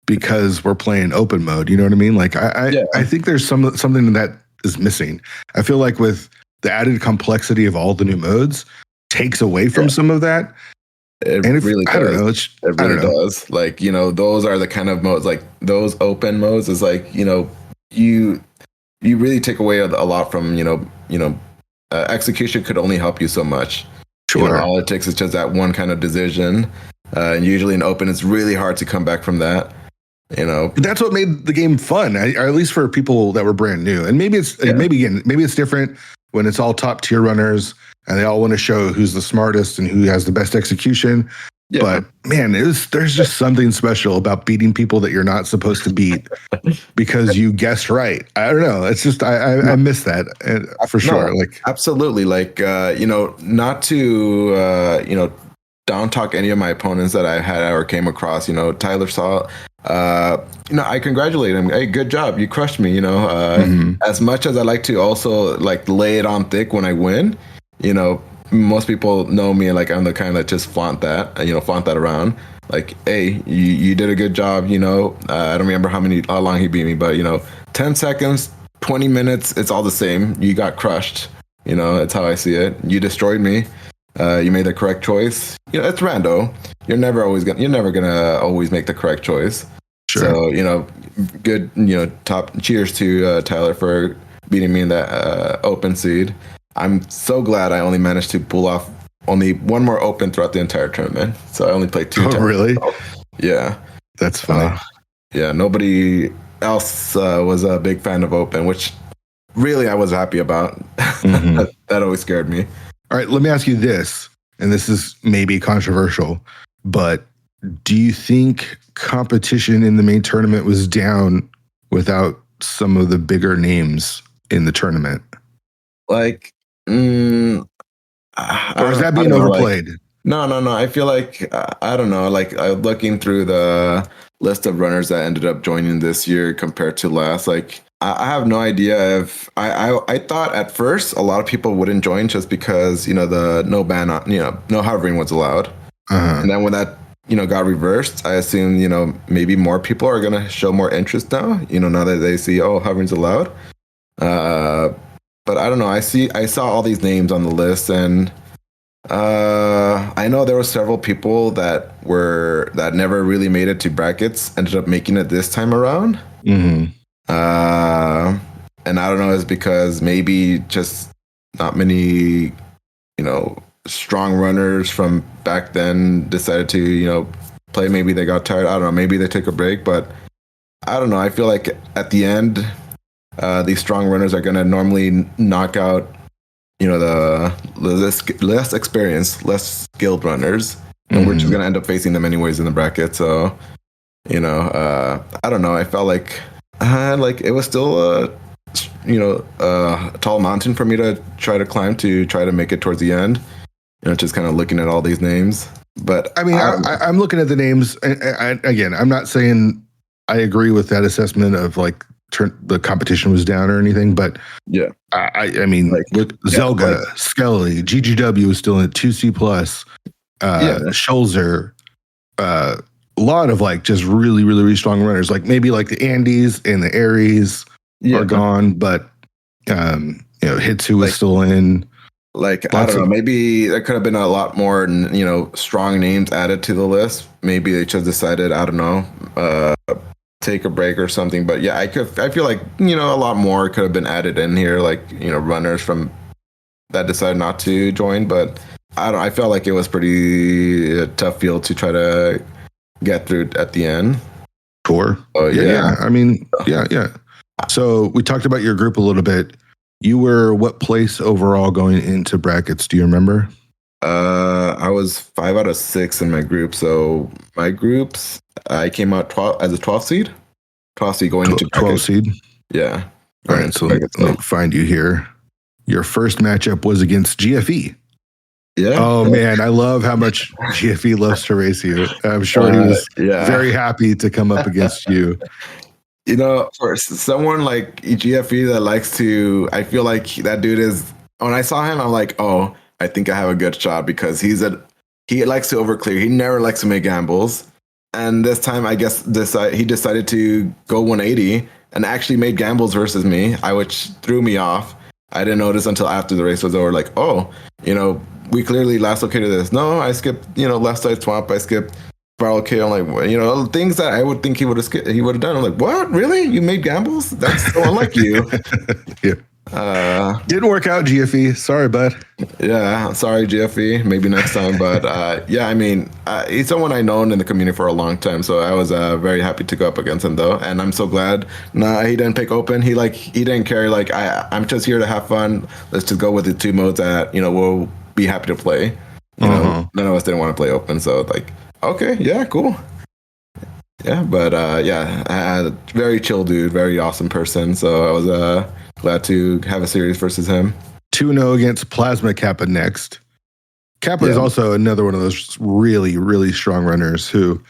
because we're playing open mode. You know what I mean? Like I think there's something that is missing. I feel like with the added complexity of all the new modes takes away from some of that. It really does. I don't know. It really does. Like, those are the kind of modes, like those open modes is like, you really take away a lot from, execution could only help you so much. Sure. All it takes is just that one kind of decision. And usually in open, it's really hard to come back from that. That's what made the game fun, or at least for people that were brand new. And maybe it's maybe it's different when it's all top tier runners and they all want to show who's the smartest and who has the best execution. Yeah. But man, there's just something special about beating people that you're not supposed to beat because you guessed right. I don't know. It's just I miss that for sure. Like absolutely. Like not to down talk any of my opponents that I had or came across. Tyler Salt. I congratulate him. Hey, good job. You crushed me. As much as I like to also like lay it on thick when I win, most people know me like I'm the kind that just flaunt that around. Like, hey, you did a good job. I don't remember how long he beat me, but 10 seconds, 20 minutes, it's all the same. You got crushed. It's how I see it. You destroyed me. You made the correct choice. It's rando. You're never gonna always make the correct choice. Sure. So good. Top cheers to Tyler for beating me in that open seed. I'm so glad I only managed to pull off only one more open throughout the entire tournament. So I only played 2 times. Oh, really? Yeah. That's funny. Nobody else was a big fan of open, which really I was happy about. Mm-hmm. that always scared me. All right, let me ask you this, and this is maybe controversial, but do you think competition in the main tournament was down without some of the bigger names in the tournament? Like, or is that being overplayed? No. I feel like, I don't know, like looking through the list of runners that ended up joining this year compared to last, like, I have no idea if I thought at first a lot of people wouldn't join just because the no ban on no hovering was allowed, and then when that got reversed, I assume, maybe more people are gonna show more interest now. Now that they see, oh, hovering's allowed. But I don't know. I saw all these names on the list, and I know there were several people that never really made it to brackets, ended up making it this time around. Mm-hmm. And I don't know, it's because maybe just not many, strong runners from back then decided to, play. Maybe they got tired. I don't know. Maybe they took a break, but I don't know. I feel like at the end, these strong runners are going to normally knock out, the less experienced, less skilled runners, and we're just going to end up facing them anyways in the bracket. So, I don't know. I felt like it was still a tall mountain for me to try to climb to try to make it towards the end. Just kind of looking at all these names. But I mean, I'm looking at the names. Again, I'm not saying I agree with that assessment of like the competition was down or anything, but yeah, I mean, look, Zelga, Skelly, GGW was still at 2C plus. Scholzer, a lot of like just really, really, really strong runners. Like maybe like the Andes and the Aries are gone, but Hitsu was still in. Like, I don't know, maybe there could have been a lot more, strong names added to the list. Maybe they just decided, I don't know, take a break or something. But yeah, I feel like, a lot more could have been added in here, like, runners from that decided not to join. But I felt like it was pretty a tough field to try to get through at the end. Sure. Yeah. I mean, yeah. So we talked about your group a little bit. You were what place overall going into brackets? Do you remember? I was 5 out of 6 in my group. So my groups, I came out as a 12 seed. 12 seed going into brackets. 12 seed? Yeah. All right, so let me find you here. Your first matchup was against GFE. Yeah. Oh, man, I love how much GFE loves to race you. I'm sure he was very happy to come up against you. For someone like GFE that likes to, I feel like that dude is, when I saw him, I'm like, oh, I think I have a good shot because he likes to overclear. He never likes to make gambles. And this time, I guess he decided to go 180 and actually made gambles versus me, which threw me off. I didn't notice until after the race was over, like, oh, we clearly last located this. No, I skipped, left side swamp. I skipped Spiral K. I'm like, things that I would think he would have done. I'm like, what? Really? You made gambles? That's so unlike you. Yeah. Didn't work out, GFE. Sorry, bud. Yeah, sorry, GFE. Maybe next time. But yeah, I mean, he's someone I've known in the community for a long time. So I was very happy to go up against him, though. And I'm so glad. He didn't pick open. He didn't care. Like, I'm just here to have fun. Let's just go with the 2 modes that, we'll be happy to play. None of us didn't want to play open. So, like, okay, yeah, cool. Yeah, but very chill dude, very awesome person. So I was glad to have a series versus him. 2-0 against Plasma Kappa next. Kappa is also another one of those really, really strong runners who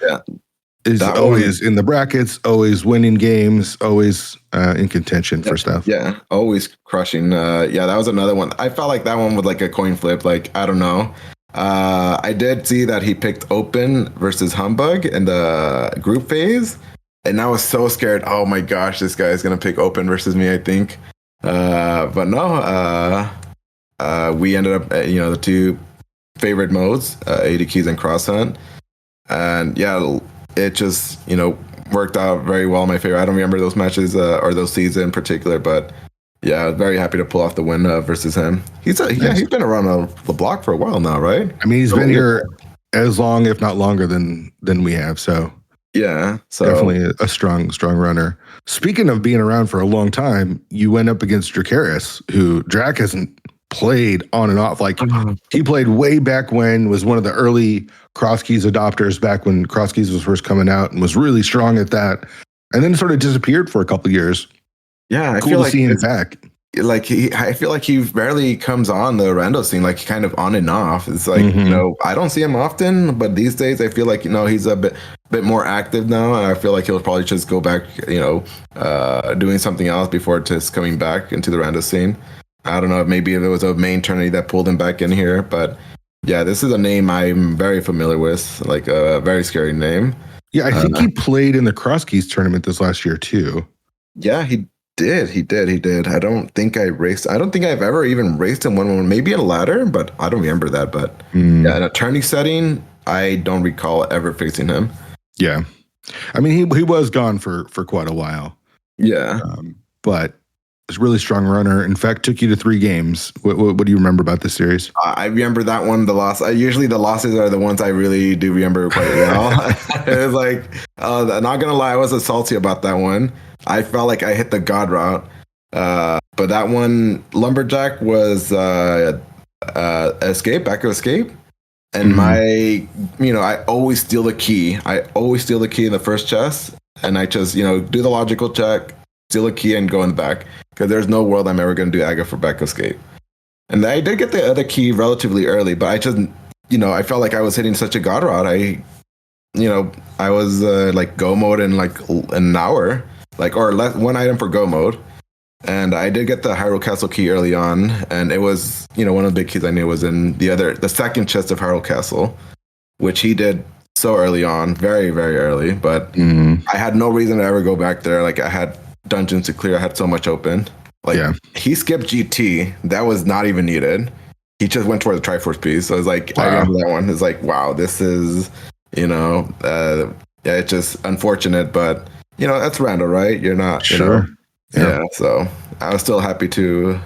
is always in the brackets, always winning games, always in contention for stuff. Yeah, always crushing. That was another one. I felt like that one was like a coin flip. Like, I don't know. I did see that he picked open versus Humbug in the group phase, and I was so scared. Oh my gosh, this guy is gonna pick open versus me, I think. But no, we ended up, the 2 favorite modes, 80 keys and cross hunt, and yeah, it just worked out very well in my favor. I don't remember those matches or those seasons in particular, but. Yeah, I was very happy to pull off the win versus him. He's been around the block for a while now, right? I mean, he's been here as long, if not longer, than we have. So yeah, definitely a strong runner. Speaking of being around for a long time, you went up against Dracaris, who Drac hasn't played on and off. Like he played way back when, was one of the early cross keys adopters back when cross keys was first coming out, and was really strong at that, and then sort of disappeared for a couple of years. Yeah, I cool feel to like see him back. Like I feel like he barely comes on the rando scene, like kind of on and off. It's like I don't see him often, but these days I feel like he's a bit more active now, and I feel like he'll probably just go back, doing something else before just coming back into the rando scene. I don't know, maybe if it was a main tournament that pulled him back in here, but Yeah, this is a name I'm very familiar with, like a very scary name. Yeah, I think he played in the Cross Keys tournament this last year too. Yeah, he did. He did. I don't think I've ever even raced him one, maybe in a ladder, but I don't remember that. But yeah, in a tourney setting, I don't recall ever facing him. Yeah. I mean, he was gone for quite a while. Yeah. But was a really strong runner. In fact, took you to 3 games. What do you remember about this series? I remember that one, the loss. Usually the losses are the ones I really do remember quite well. It was like, not going to lie, I was salty about that one. I felt like I hit the God route. But that one, Lumberjack was back of escape. And I always steal the key. I always steal the key in the first chest. And I just, do the logical check, steal a key, and go in the back. Because there's no world I'm ever going to do Aga for back escape. And I did get the other key relatively early, but I just, I felt like I was hitting such a God route. I was like go mode in like an hour, or less, 1 item for go mode. And I did get the Hyrule Castle key early on, and it was, one of the big keys I knew was in the second chest of Hyrule Castle, which he did so early on, very, very early. But I had no reason to ever go back there. Like, I had dungeons to clear. I had so much open. He skipped GT. That was not even needed. He just went toward the Triforce piece. So I was like, wow. I remember that one. It's like, wow, this is, it's just unfortunate, but, that's Randall, right? You're not, sure. Yeah, so I was still happy to,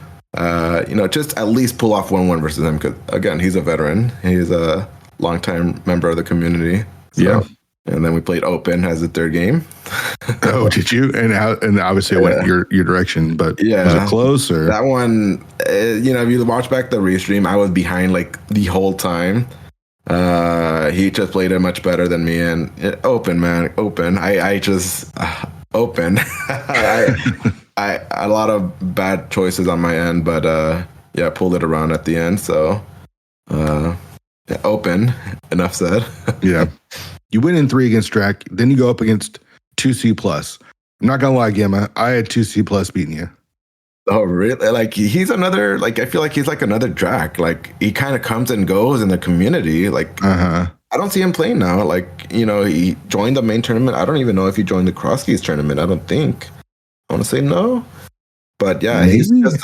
just at least pull off 1-1 versus him. Because, again, he's a veteran. He's a longtime member of the community. So, yeah. And then we played Open as the third game. Oh, did you? And obviously it went your direction, but was it close? Or? That one, if you watch back the restream, I was behind like the whole time. He just played it much better than me. And Open. I just... Open. I a lot of bad choices on my end, but pulled it around at the end. So Open. Enough said. Yeah. You win in 3 against Drac, then you go up against 2C plus. I'm not gonna lie, Gamma, I had 2C plus beating you. Oh really? Like he's another, like I feel like he's like another Drac. Like he kind of comes and goes in the community. Like I don't see him playing now. Like, he joined the main tournament. I don't even know if he joined the Cross Keys tournament. I don't think. I want to say no. But yeah, maybe. He's just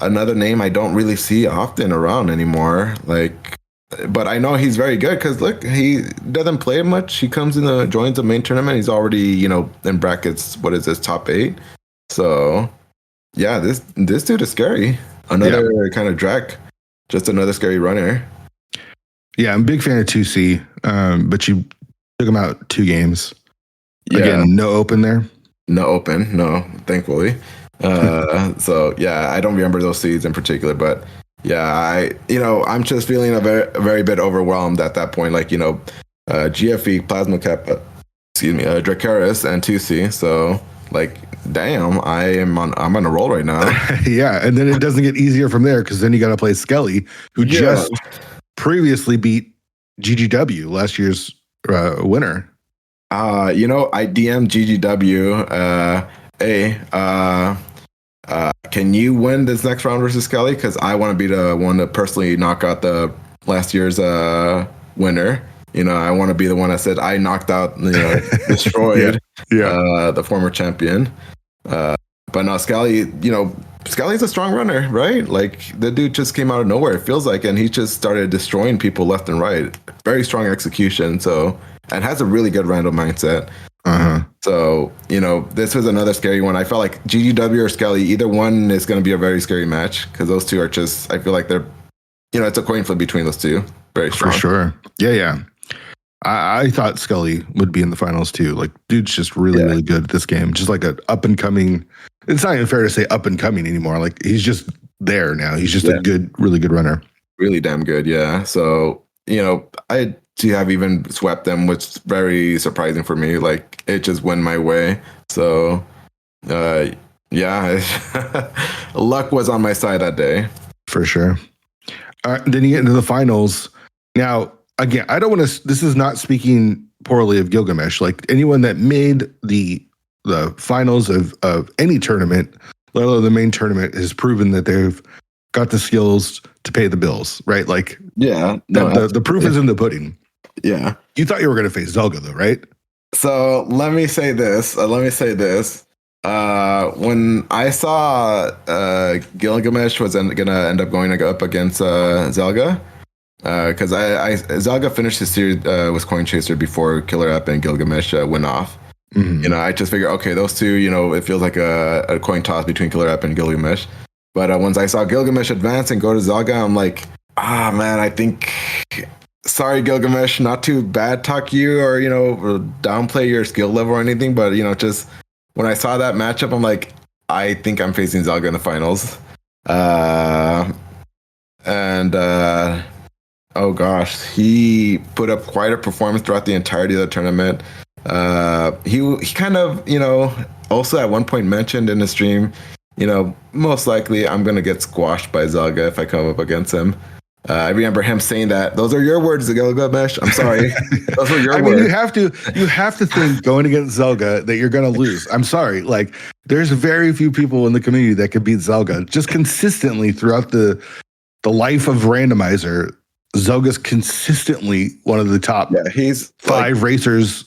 another name I don't really see often around anymore. Like, but I know he's very good because look, he doesn't play much. He comes in joins the main tournament. He's already, in brackets, what is this, top 8? So yeah, this dude is scary. Another kind of Drac, just another scary runner. Yeah, I'm a big fan of 2C, but you took him out 2 games. Yeah. Again, no open there? No open, no, thankfully. So, yeah, I don't remember those seeds in particular, but yeah, I'm just feeling a very bit overwhelmed at that point. Like, GFE, Plasma Cap, Dracaris, and 2C. So, like, damn, I'm on a roll right now. Yeah, and then it doesn't get easier from there because then you got to play Skelly, who just previously beat GGW, last year's winner. I DM'd GGW. Can you win this next round versus Skelly? Because I want to be the one to personally knock out the last year's winner. I want to be the one that said I knocked out, destroyed the former champion. But now Skelly, Skelly's a strong runner, right? Like the dude just came out of nowhere, it feels like, and he just started destroying people left and right. Very strong execution, and has a really good random mindset. So, this was another scary one. I felt like GGW or Skelly, either one is going to be a very scary match because those two are just, I feel like they're, it's a coin flip between those two. Very strong. For sure. Yeah. I thought Skelly would be in the finals too. Like, dude's just really good at this game. Just like an up and coming. It's not even fair to say up and coming anymore. Like, he's just there now. He's just a really good runner. Really damn good. Yeah. So, I to have even swept them was very surprising for me. Like, it just went my way. So, luck was on my side that day. For sure. Then you get into the finals. Now, again, I don't want to. This is not speaking poorly of Gilgamesh. Like, anyone that made the finals of any tournament, let alone the main tournament, has proven that they've got the skills to pay the bills, right? Like, Yeah, no, the proof is in the pudding. yeah. You thought you were going to face Zelga, though, right? So let me say this. When I saw Gilgamesh was gonna end up going up against Zelga, because Zelga finished his series with Coin Chaser before Killer App and Gilgamesh went off. Mm-hmm. You know, I just figured, okay, those two, you know, it feels like a coin toss between Killer App and Gilgamesh. But once I saw Gilgamesh advance and go to Zelga, I'm like, man, I think, sorry, Gilgamesh, not to bad talk you or, you know, downplay your skill level or anything. But, you know, just when I saw that matchup, I'm like, I think I'm facing Zelga in the finals. Oh gosh, he put up quite a performance throughout the entirety of the tournament. He kind of, you know, also at one point mentioned in the stream, you know, most likely I'm gonna get squashed by Zelga if I come up against him. I remember him saying that. Those are your words, Gilgamesh. I'm sorry. Those were your words. Mean, you have to think going against Zelga that you're gonna lose. I'm sorry. Like, there's very few people in the community that can beat Zelga just consistently throughout the life of Randomizer. Zelga's consistently one of the top he's 5 racers.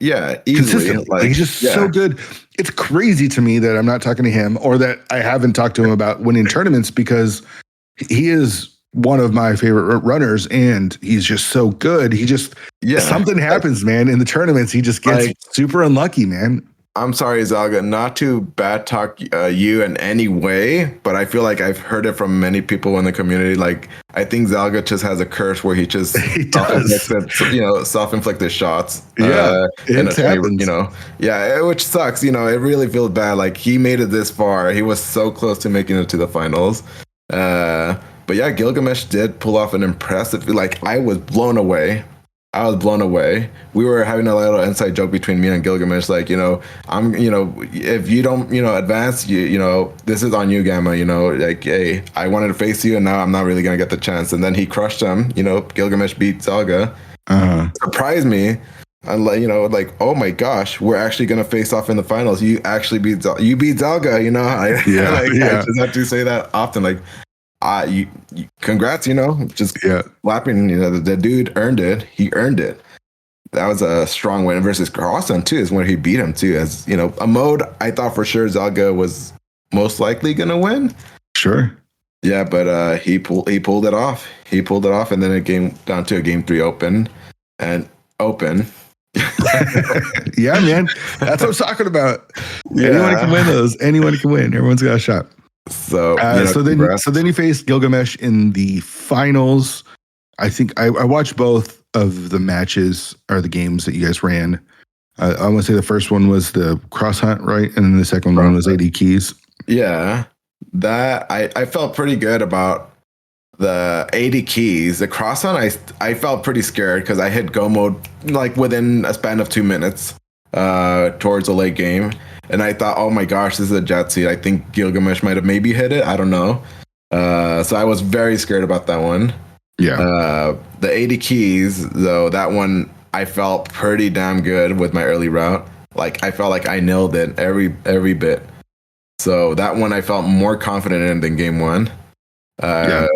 Yeah, easily. Consistently. He's just so good. It's crazy to me that I'm not talking to him or that I haven't talked to him about winning tournaments, because he is one of my favorite runners and he's just so good. He just, something happens, man, in the tournaments. He just gets super unlucky, man. I'm sorry, Zelga, not to bad talk you in any way, but I feel like I've heard it from many people in the community. Like, I think Zelga just has a curse where he just self-inflicted shots. Yeah, it happens. You know, which sucks. You know, it really feels bad. Like, he made it this far. He was so close to making it to the finals. But yeah, Gilgamesh did pull off an impressive. Like, I was blown away. We were having a little inside joke between me and Gilgamesh, like, you know, if you don't, you know, advance, you know, this is on you, Gamma, you know, like, hey, I wanted to face you and now I'm not really going to get the chance. And then he crushed him, you know, Gilgamesh beat Zelga. Surprised me. And, you know, like, oh my gosh, we're actually going to face off in the finals. You actually beat Zelga, you know? I just have to say that often, like, congrats, you know, just clapping, you know, the dude earned it. He earned it. That was a strong win versus Carlson too, is when he beat him too. As you know, a mode I thought for sure Zelga was most likely gonna win. Sure. Yeah, but he pulled it off. And then it came down to a game 3 open. Yeah, man. That's what I'm talking about. Yeah. Anyone can win those. Anyone can win. Everyone's got a shot. So, so then you faced Gilgamesh in the finals. I think I watched both of the matches or the games that you guys ran. I want to say the first one was the cross hunt, right? And then the second one was 80 keys. Yeah, that I felt pretty good about the 80 keys. The cross hunt, I felt pretty scared because I hit go mode like within a span of 2 minutes towards the late game. And I thought, oh my gosh, this is a jet seat. I think Gilgamesh might have maybe hit it. I don't know. So I was very scared about that one. Yeah. The 80 keys, though, that one I felt pretty damn good with my early route. Like, I felt like I nailed it every bit. So that one I felt more confident in than game 1. Yeah,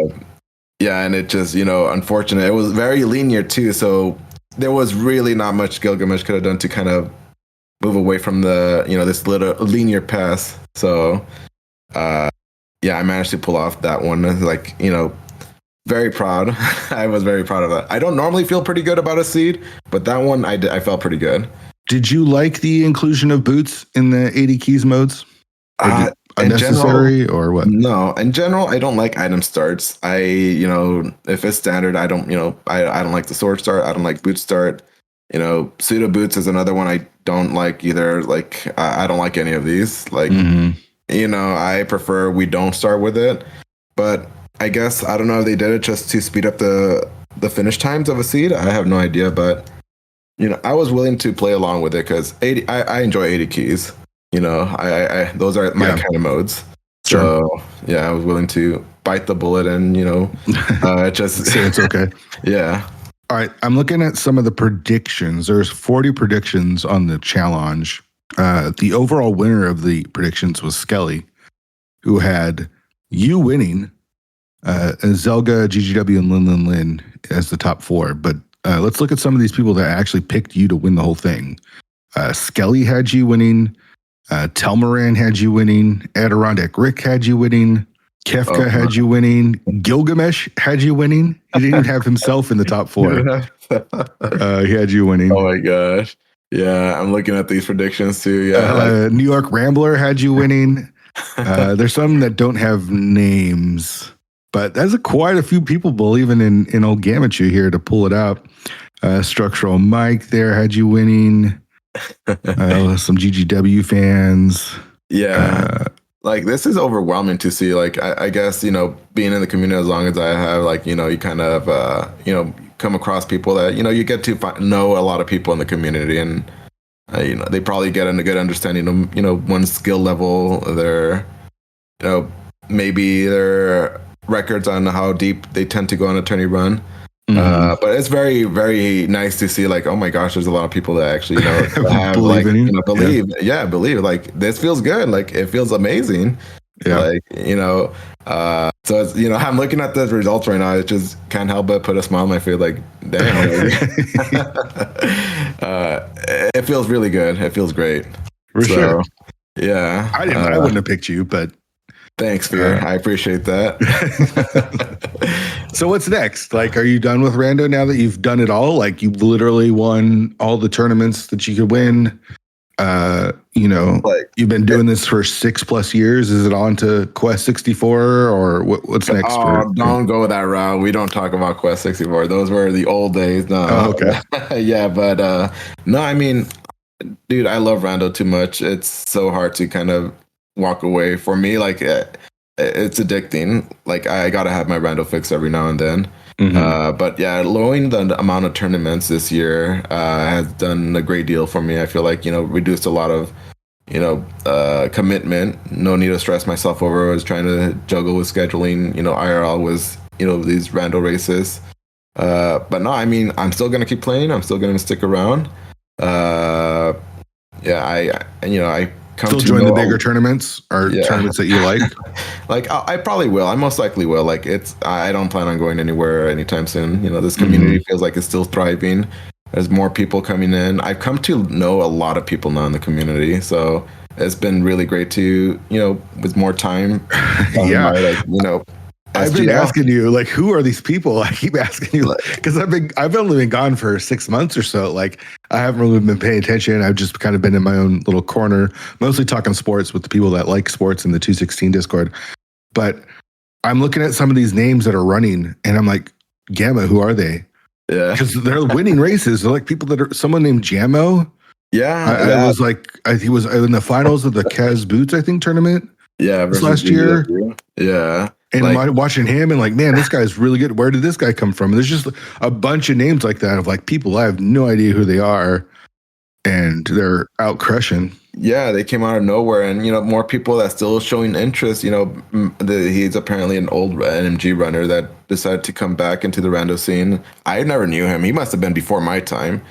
and it just, you know, unfortunate. It was very linear too. So there was really not much Gilgamesh could have done to kind of move away from the, you know, this little linear pass. So, I managed to pull off that one. Like, you know, very proud. I was very proud of that. I don't normally feel pretty good about a seed, but that one I felt pretty good. Did you like the inclusion of boots in the 80 keys modes? Unnecessary general, or what? No, in general, I don't like item starts. You know, if it's standard, I don't, you know, I don't like the sword start. I don't like boot start. You know, pseudo boots is another one I don't like either. Like, I don't like any of these. Like, you know, I prefer we don't start with it. But I guess, I don't know if they did it just to speed up the finish times of a seed. I have no idea. But, you know, I was willing to play along with it because I enjoy 80 keys. You know, I those are my kind of modes. Sure. So, yeah, I was willing to bite the bullet and, you know, just say it's okay. Yeah. All right, I'm looking at some of the predictions. There's 40 predictions on the challenge. The overall winner of the predictions was Skelly, who had you winning Zelga, GGW, and Lin Lin as the top 4. But let's look at some of these people that actually picked you to win the whole thing. Skelly had you winning. Telmaran had you winning. Adirondack Rick had you winning. Kefka had you winning. Gilgamesh had you winning. He didn't even have himself in the top 4. He had you winning. Oh my gosh. Yeah, I'm looking at these predictions too. Yeah. New York Rambler had you winning. There's some that don't have names, but there's quite a few people believing in old Gammachuu here to pull it out. Structural Mike there had you winning. Some GGW fans. Yeah. Like, this is overwhelming to see. Like, I guess, being in the community as long as I have, like, you kind of, come across people that, you get to know a lot of people in the community, and, they probably get a good understanding of, one's skill level, their, maybe their records on how deep they tend to go on a tourney run. But it's very, very nice to see, like, oh my gosh, there's a lot of people that actually have believe in you. Believe. Like, this feels good. Like, it feels amazing. Yeah. Like, so it's, I'm looking at the results right now. It just can't help but put a smile on my face. Like, damn. It feels really good. It feels great. For sure. Yeah. I wouldn't have picked you, but. Thanks, Fear. I appreciate that. So what's next? Like, are you done with Rando now that you've done it all? Like, you've literally won all the tournaments that you could win. Like, you've been doing this for 6+ years. Is it on to Quest 64 or what's next? Don't go that route. We don't talk about Quest 64. Those were the old days. No. Oh, okay. Yeah, but no, I mean, dude, I love Rando too much. It's so hard to kind of walk away. For me, like, it's addicting. Like, I gotta have my Rando fix every now and then. But yeah, lowering the amount of tournaments this year has done a great deal for me. I feel like, reduced a lot of commitment. No need to stress myself over. I was trying to juggle with scheduling. IRL was these Rando races. But no, I mean, I'm still gonna keep playing. I'm still gonna stick around. I still join the bigger tournaments or tournaments that you like. Like, I probably will. I most likely will. Like, I don't plan on going anywhere anytime soon. This community feels like it's still thriving. There's more people coming in. I've come to know a lot of people now in the community, so it's been really great to with more time. I've been asking you, like, who are these people? I keep asking you, because I've only been gone for 6 months or so. Like, I haven't really been paying attention. I've just kind of been in my own little corner, mostly talking sports with the people that like sports in the 216 Discord. But I'm looking at some of these names that are running, and I'm like, Gamma, who are they? Yeah, because they're winning races. They're like people that are someone named Jammo. I was like, he was in the finals of the Kaz Boots, I think, tournament. Yeah, this last year. Yeah. And like, watching him and like, man, this guy's really good. Where did this guy come from? And there's just a bunch of names like that of like people I have no idea who they are, and they're out crushing. Yeah, they came out of nowhere, and more people that still showing interest. He's apparently an old NMG runner that decided to come back into the Rando scene. I never knew him. He must have been before my time.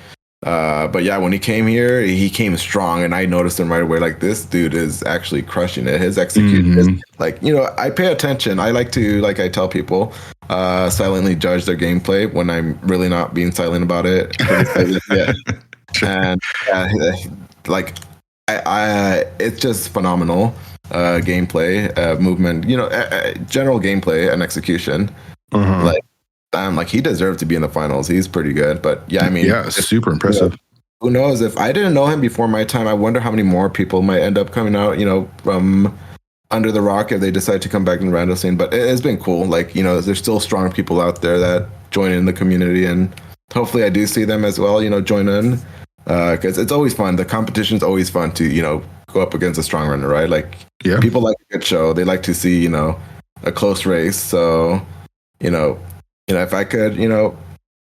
But yeah, when he came here, he came strong, and I noticed him right away. Like, this dude is actually crushing it. His execution is like, I pay attention. I like to, like I tell people, silently judge their gameplay when I'm really not being silent about it. And like, it's just phenomenal gameplay, movement. General gameplay and execution. Like, he deserved to be in the finals. He's pretty good. But yeah, I mean, super impressive. Who knows? If I didn't know him before my time, I wonder how many more people might end up coming out, from under the rock if they decide to come back in the Rando scene. But it's been cool. Like, there's still strong people out there that join in the community, and hopefully I do see them as well, join in. Because it's always fun. The competition's always fun to, go up against a strong runner, right? Like, people like a good show. They like to see, a close race. So, if I could,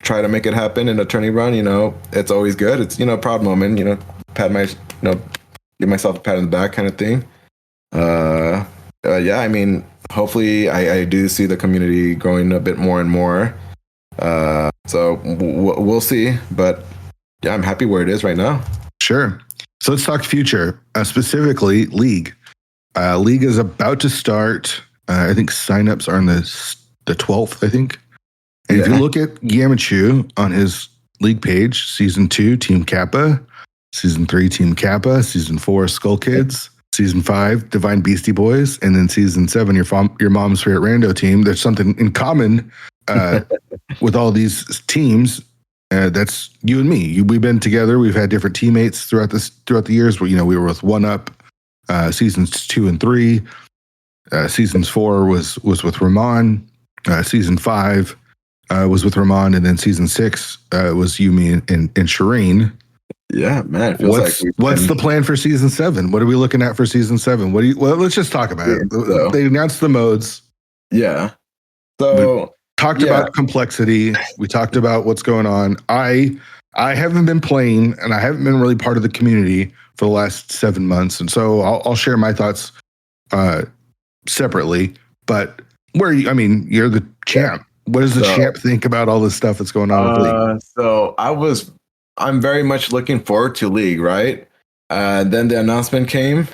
try to make it happen in a tourney run, it's always good. It's, a proud moment, pat my, give myself a pat on the back kind of thing. Yeah, I mean, hopefully I do see the community growing a bit more and more. So we'll see. But yeah, I'm happy where it is right now. Sure. So let's talk future, specifically League. League is about to start. I think signups are on the the 12th, I think. And if you look at Gammachuu on his league page, season 2, Team Kappa, season 3, Team Kappa, season 4, Skull Kids, season 5, Divine Beastie Boys, and then season 7, your mom's favorite rando team. There's something in common with all these teams. That's you and me. We've been together. We've had different teammates throughout the years. Where we were with One Up, seasons 2 and 3. Seasons 4 was with Ramon. Season 5 was with Ramon, and then season 6 was you, me, and Shireen. Yeah, man. It feels what's the plan for season 7? What are we looking at for season 7? Well, let's just talk about it. So, they announced the modes. Yeah. So talked about complexity. We talked about what's going on. I haven't been playing, and I haven't been really part of the community for the last 7 months, and so I'll share my thoughts separately. But you're the champ. What does the champ think about all this stuff that's going on with League? So I'm very much looking forward to League, right? Then the announcement came,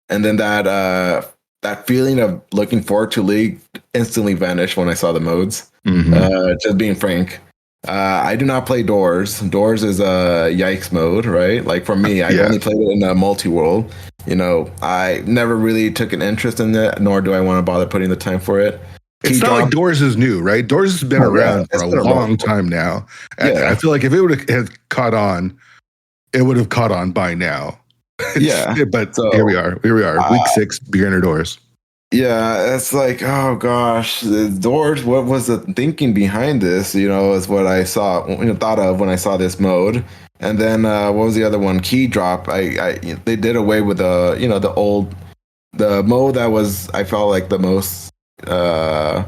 and then that feeling of looking forward to League instantly vanished when I saw the modes. Mm-hmm. Just being frank, I do not play Doors. Doors is a yikes mode, right? Like for me, I only played it in a multi-world. I never really took an interest in it, nor do I want to bother putting the time for it. It's not like Doors is new, right? Doors has been around for a long time now. I feel like if it would have caught on, it would have caught on by now. But here we are. Week 6, beginner Doors. Yeah, it's like, oh gosh, the Doors. What was the thinking behind this? Is what I thought of when I saw this mode. And then what was the other one? Key drop. They did away with the mode that was, I felt like, the most. I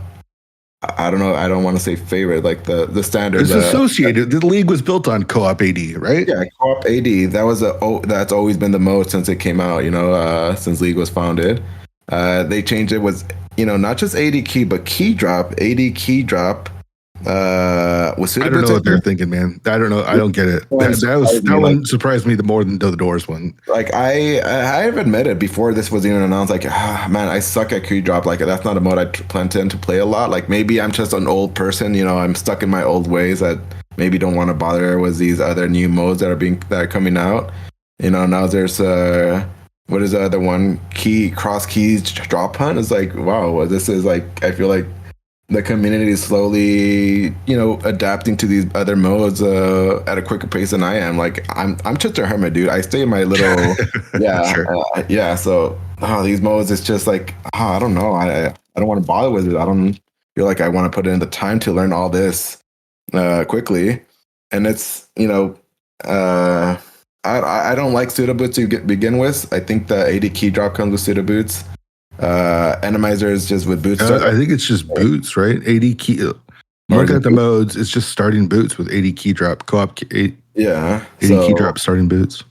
don't know. I don't want to say favorite, like the standard. It's associated. The League was built on co-op AD, right? Yeah, co-op AD. That's always been the mode since it came out. Since League was founded. They changed it was not just AD key but key drop. AD key drop was. I don't know what they're thinking, man. I don't know. I don't get it. That one surprised me more than the Doors one. Like I have admitted before this was even announced, like, man, I suck at key drop. Like that's not a mode I plan to play a lot. Like maybe I'm just an old person. I'm stuck in my old ways that maybe don't want to bother with these other new modes that are coming out. Now there's what is the other one? Cross keys drop hunt. It's like, wow, this is like, I feel like the community is slowly, adapting to these other modes at a quicker pace than I am. Like I'm just a hermit, dude. I stay in my little, sure. So these modes, it's just like, I don't know. I don't want to bother with it. I don't feel like I want to put in the time to learn all this quickly. And it's, I don't like pseudo boots to begin with. I think the AD key drop comes with pseudo boots. Enemizer is just with boots. I think it's just boots, right? AD key. Looking at the modes, it's just starting boots with AD key drop co-op. AD key drop starting boots.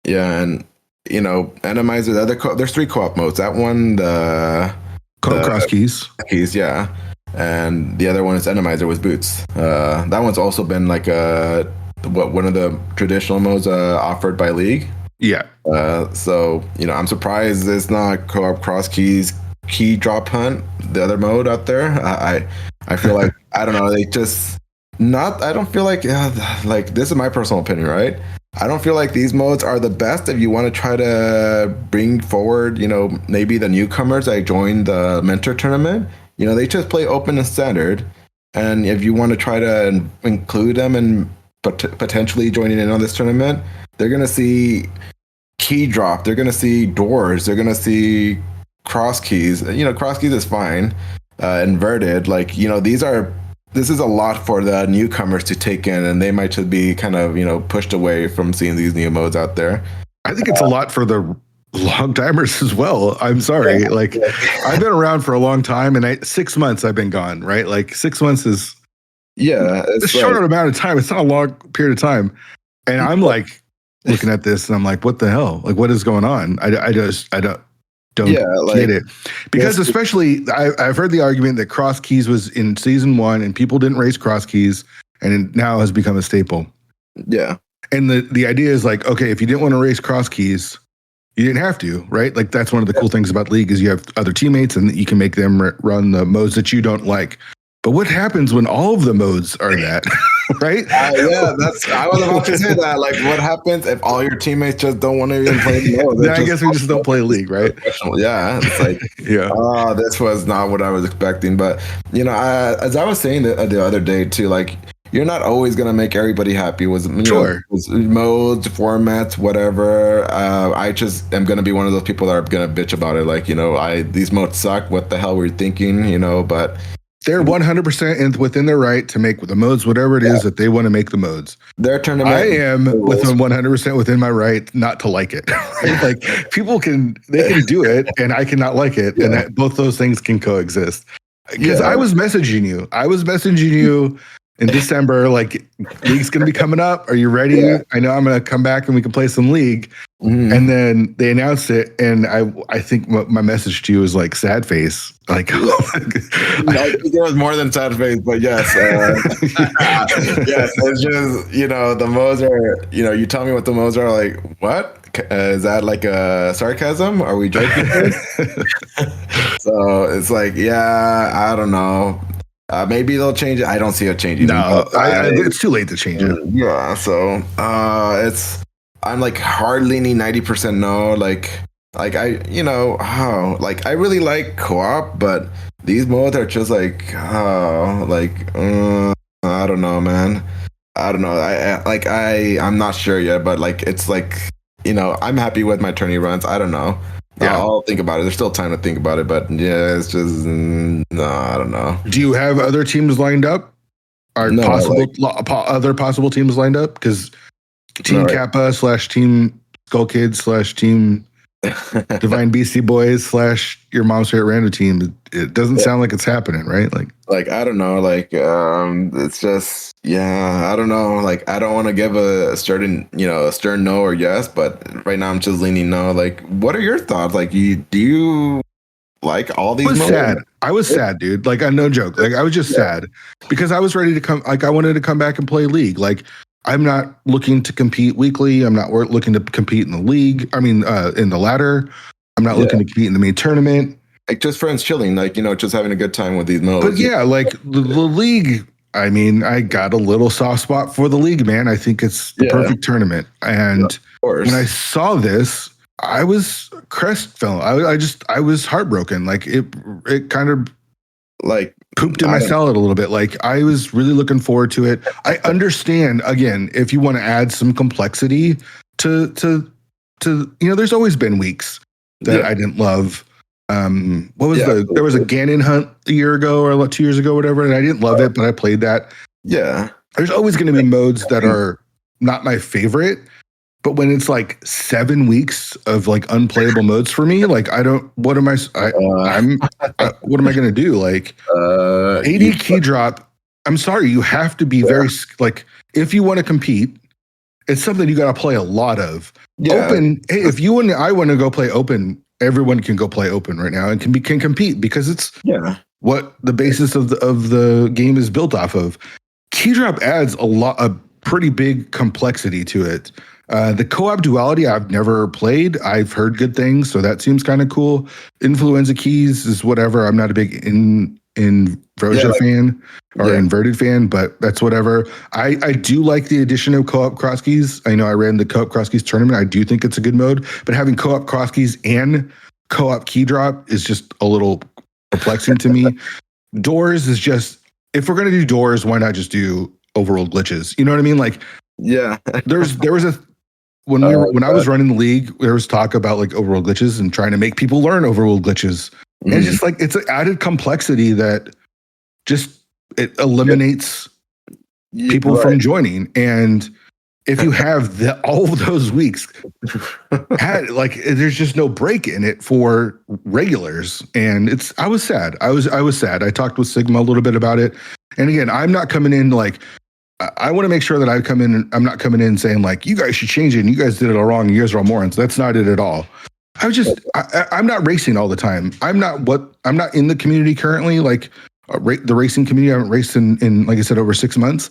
Yeah, and Enemizer. There's 3 co-op modes. That one, the cross keys. Keys, yeah, and the other one is Enemizer with boots. That one's also been like one of the traditional modes offered by League. Yeah. So I'm surprised it's not co-op cross keys key drop hunt, the other mode out there. I feel like I don't know. They just not. I don't feel like this is my personal opinion, right? I don't feel like these modes are the best if you want to try to bring forward, maybe the newcomers that joined the mentor tournament. They just play open and standard, and if you want to try to include them and potentially joining in on this tournament, they're going to see key drop, they're going to see doors, they're going to see cross keys. Cross keys is fine. Inverted, like, this is a lot for the newcomers to take in, and they might just be kind of, pushed away from seeing these new modes out there. I think it's a lot for the long timers as well. I'm sorry. I've been around for a long time, and 6 months I've been gone, right? Like 6 months is it's a short amount of time. It's not a long period of time. And I'm like looking at this and I'm like, what the hell? Like, what is going on? I don't get it. Because especially I've heard the argument that cross keys was in season 1 and people didn't raise cross keys, and it now has become a staple. Yeah. And the idea is like, okay, if you didn't want to raise cross keys, you didn't have to, right? Like that's one of the cool things about League is you have other teammates and you can make them run the modes that you don't like. But what happens when all of the modes are that, right? Yeah, I was about to say that. Like, what happens if all your teammates just don't want to even play the mode? Then I guess we just don't play League, right? Yeah, it's like, yeah. This was not what I was expecting. But as I was saying the other day too, like, you're not always gonna make everybody happy with with modes, formats, whatever. I just am gonna be one of those people that are gonna bitch about it. Like, these modes suck. What the hell were you thinking? But they're 100% within their right to make the modes, whatever it is that they want to make the modes. Their tournament. I am within 100% within my right not to like it. Right? Like, people can do it, and I cannot like it, and that both those things can coexist. Because I was messaging you in December, like, League's going to be coming up. Are you ready? Yeah. I know I'm going to come back and we can play some League. Mm-hmm. And then they announced it, and I think my message to you was like sad face. Like, there was more than sad face, but yes, yes. It's just the modes are. You tell me what the modes are. Like, what is that? Like a sarcasm? Are we joking? So it's like, I don't know. Maybe they'll change it. I don't see it changing. No, it's too late to change it. Yeah, so I'm like hard leaning 90% no. Like I I really like co-op, but these modes are just like I don't know, man. I don't know. I'm not sure yet, but like it's like I'm happy with my tourney runs. I don't know. Yeah, I'll think about it. There's still time to think about it, but yeah, it's just no. I don't know. Do you have other teams lined up? Other possible teams lined up? Because Team Kappa / Team Skull Kids / Team Divine Beastie Boys / your mom's favorite random team. It doesn't sound like it's happening, right? Like I don't know. Like it's just I don't know. Like I don't want to give a stern no or yes, but right now I'm just leaning no. Like, what are your thoughts? Like, do you like all these? I was sad, dude. Like, no joke. Like, I was just sad because I was ready to come. Like, I wanted to come back and play League. Like, I'm not looking to compete weekly. I'm not looking to compete in the League. I mean, in the ladder. I'm not looking to compete in the main tournament. Like, just friends chilling, like, just having a good time with these modes. But yeah, like the League, I mean, I got a little soft spot for the League, man. I think it's the perfect tournament. And when I saw this, I was crestfallen. I was heartbroken. Like, it kind of like pooped in my salad a little bit. Like, I was really looking forward to it. I understand, again, if you want to add some complexity to there's always been weeks that I didn't love. There was a Ganon hunt a year ago or 2 years ago, whatever, and I didn't love it, but I played that. Yeah. There's always going to be modes that are not my favorite, but when it's like 7 weeks of like unplayable modes for me, like what am I going to do? Like, AD key drop. I'm sorry, you have to be very like, if you want to compete, it's something you got to play a lot of. Yeah. Open. Hey, if you and I want to go play open, everyone can go play open right now and can compete because it's what the basis of the game is built off of. Key drop adds a pretty big complexity to it. The co-op duality I've never played. I've heard good things, so that seems kind of cool. Influenza keys is whatever. I'm not a big Inverja fan or inverted fan, but that's whatever. I do like the addition of co-op cross keys. I know I ran the co-op cross keys tournament. I do think it's a good mode, but having co-op cross keys and co-op key drop is just a little perplexing to me. Doors is just, if we're going to do doors, why not just do overworld glitches? You know what I mean? Like, yeah, there was a, when I was running the League, there was talk about like overworld glitches and trying to make people learn overworld glitches. And it's just like, it's an added complexity that just, it eliminates people from joining. And if you have all of those weeks, there's just no break in it for regulars. And I was sad. I was sad. I talked with Sigma a little bit about it. And again, I'm not coming in like, I want to make sure that I'm not coming in saying like, you guys should change it and you guys did it all wrong. You guys are all morons. That's not it at all. I'm not racing all the time. I'm not in the community currently. Like the racing community, I haven't raced in, like I said, over 6 months.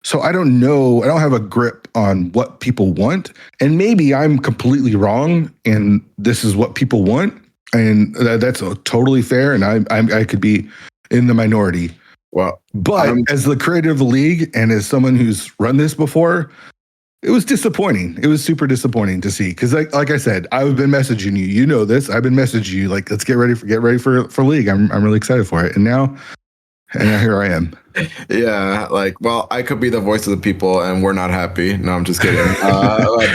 So I don't know. I don't have a grip on what people want. And maybe I'm completely wrong and this is what people want. And that's totally fair. And I could be in the minority. Well, But as the creator of the league and as someone who's run this before, it was disappointing. It was super disappointing to see because, like I said, I've been messaging you. You know this. I've been messaging you like, let's get ready for league. I'm really excited for it. And now here I am. Yeah, like, well, I could be the voice of the people, and we're not happy. No, I'm just kidding.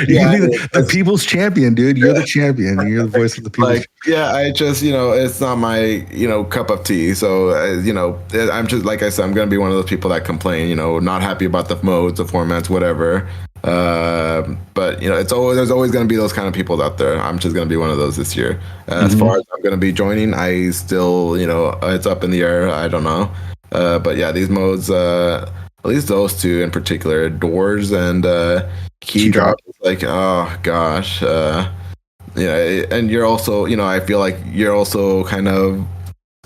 You can be the people's champion, dude. You're the champion. You're the voice of the people. Like, yeah, I just, it's not my, cup of tea. So, I'm just, like I said, I'm gonna be one of those people that complain. Not happy about the modes, the formats, whatever. But there's always going to be those kind of people out there. I'm just going to be one of those this year. As far as I'm going to be joining, I still, it's up in the air. I don't know. But yeah, these modes, at least those two in particular, doors and key drop. Like, oh gosh, and you're also, I feel like you're also kind of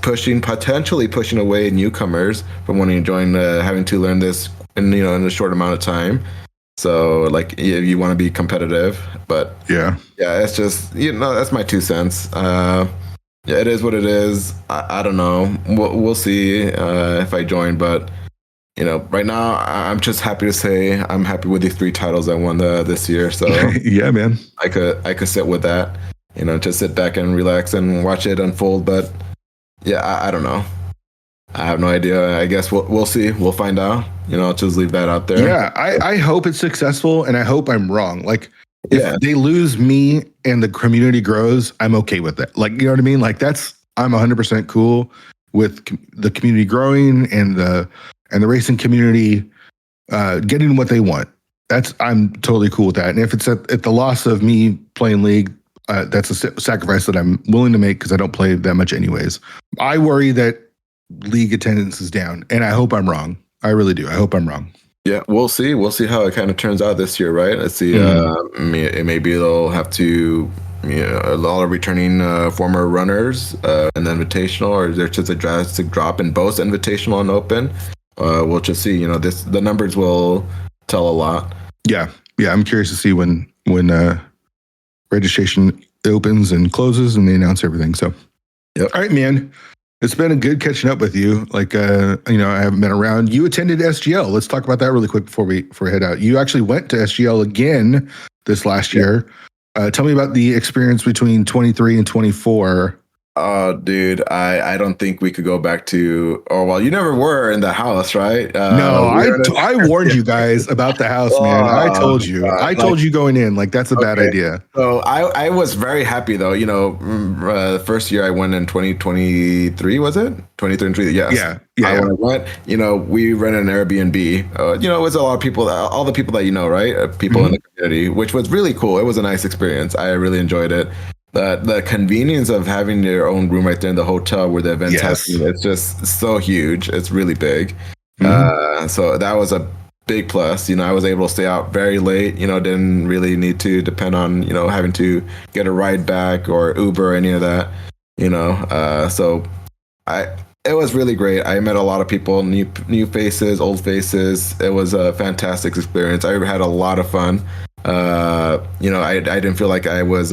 potentially pushing away newcomers from wanting to join, having to learn this in a short amount of time. So, like, you want to be competitive, but yeah, it's just, that's my 2 cents. Yeah, it is what it is. I don't know. We'll see if I join, but right now I'm just happy to say I'm happy with these 3 titles I won this year. So yeah, man, I could sit with that, just sit back and relax and watch it unfold. But yeah, I don't know. I have no idea. I guess we'll see. We'll find out. I'll just leave that out there. Yeah, I hope it's successful, and I hope I'm wrong. Like, if they lose me and the community grows, I'm okay with that. Like, you know what I mean? Like, I'm 100% cool with the community growing and the racing community getting what they want. I'm totally cool with that. And if it's at the loss of me playing League, that's a sacrifice that I'm willing to make because I don't play that much anyways. I worry that League attendance is down, and I hope I'm wrong. I really do. I hope I'm wrong. Yeah, we'll see. We'll see how it kind of turns out this year, right? Let's see. Maybe they'll have to, a lot of returning former runners in the invitational, or there's just a drastic drop in both invitational and open. We'll just see. The numbers will tell a lot. Yeah. I'm curious to see when registration opens and closes, and they announce everything. So, yep. All right, man. It's been a good catching up with you. Like, I haven't been around. You attended SGL. Let's talk about that really quick before we head out. You actually went to SGL again this last year. Tell me about the experience between 23 and 24. Oh, dude, I don't think we could go back to. Oh, well, you never were in the house, right? No, I warned you guys about the house, man. I told you. I told you going in, like, that's a bad idea. So I was very happy, though. The first year I went in 2023, was it? 2023, yes. Yeah. When I went, we rented an Airbnb. It was a lot of people, all the people that right? People in the community, which was really cool. It was a nice experience. I really enjoyed it. The convenience of having your own room right there in the hotel where the event's happening, it's just so huge. It's really big. So that was a big plus. I was able to stay out very late. Didn't really need to depend on having to get a ride back or Uber or any of that. So it was really great. I met a lot of people, new faces, old faces. It was a fantastic experience. I had a lot of fun. I didn't feel like I was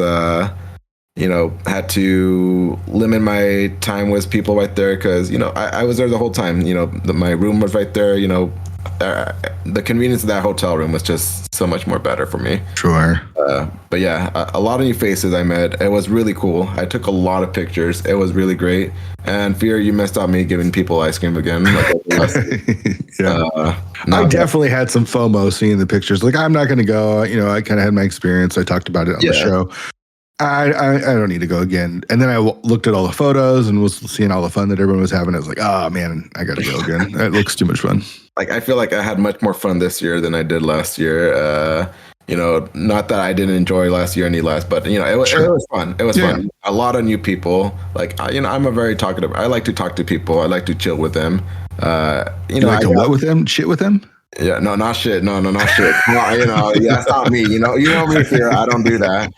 had to limit my time with people right there because, I was there the whole time. My room was right there. The convenience of that hotel room was just so much more better for me. Sure. But yeah, a lot of new faces I met. It was really cool. I took a lot of pictures. It was really great. And Fear, you missed out me giving people ice cream again. I definitely had some FOMO seeing the pictures. Like, I'm not going to go. I kind of had my experience. I talked about it on the show. I don't need to go again. And then I looked at all the photos and was seeing all the fun that everyone was having. I was like, oh man, I got to go again. It looks too much fun. Like, I feel like I had much more fun this year than I did last year. Not that I didn't enjoy last year any less, but it was fun. It was fun. A lot of new people. Like, I'm a very talkative. I like to talk to people. I like to chill with them. You like to what with them? Shit with them? Yeah, no, not shit. No, not shit. That's not me. You know me here. I don't do that.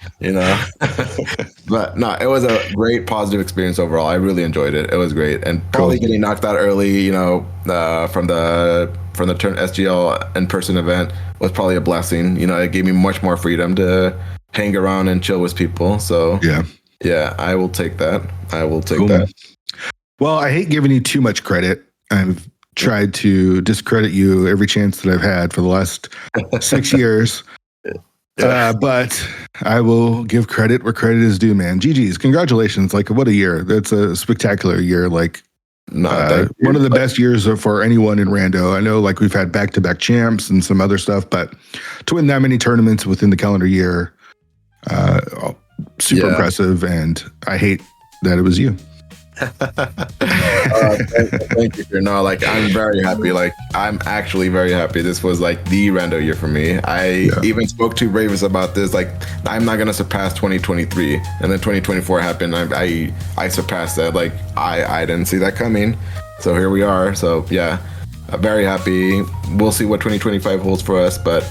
But no, it was a great positive experience overall. I really enjoyed it. It was great, and probably getting knocked out early, from the turn SGL in-person event was probably a blessing. It gave me much more freedom to hang around and chill with people. So yeah, I will take that. I will take that. Well, I hate giving you too much credit. tried to discredit you every chance that I've had for the last 6 years. But I will give credit where credit is due, man. GG's, congratulations! Like, what a year! That's a spectacular year. Like, one of the best years for anyone in Rando. I know, like, we've had back-to-back champs and some other stuff, but to win that many tournaments within the calendar year, super impressive. And I hate that it was you. Thank you. No, like, I'm very happy. Like, I'm actually very happy. This was like the Rando year for me. I even spoke to Ravens about this. Like, I'm not gonna surpass 2023, and then 2024 happened. I surpassed that. Like, I didn't see that coming. So here we are. So yeah, I'm very happy. We'll see what 2025 holds for us, but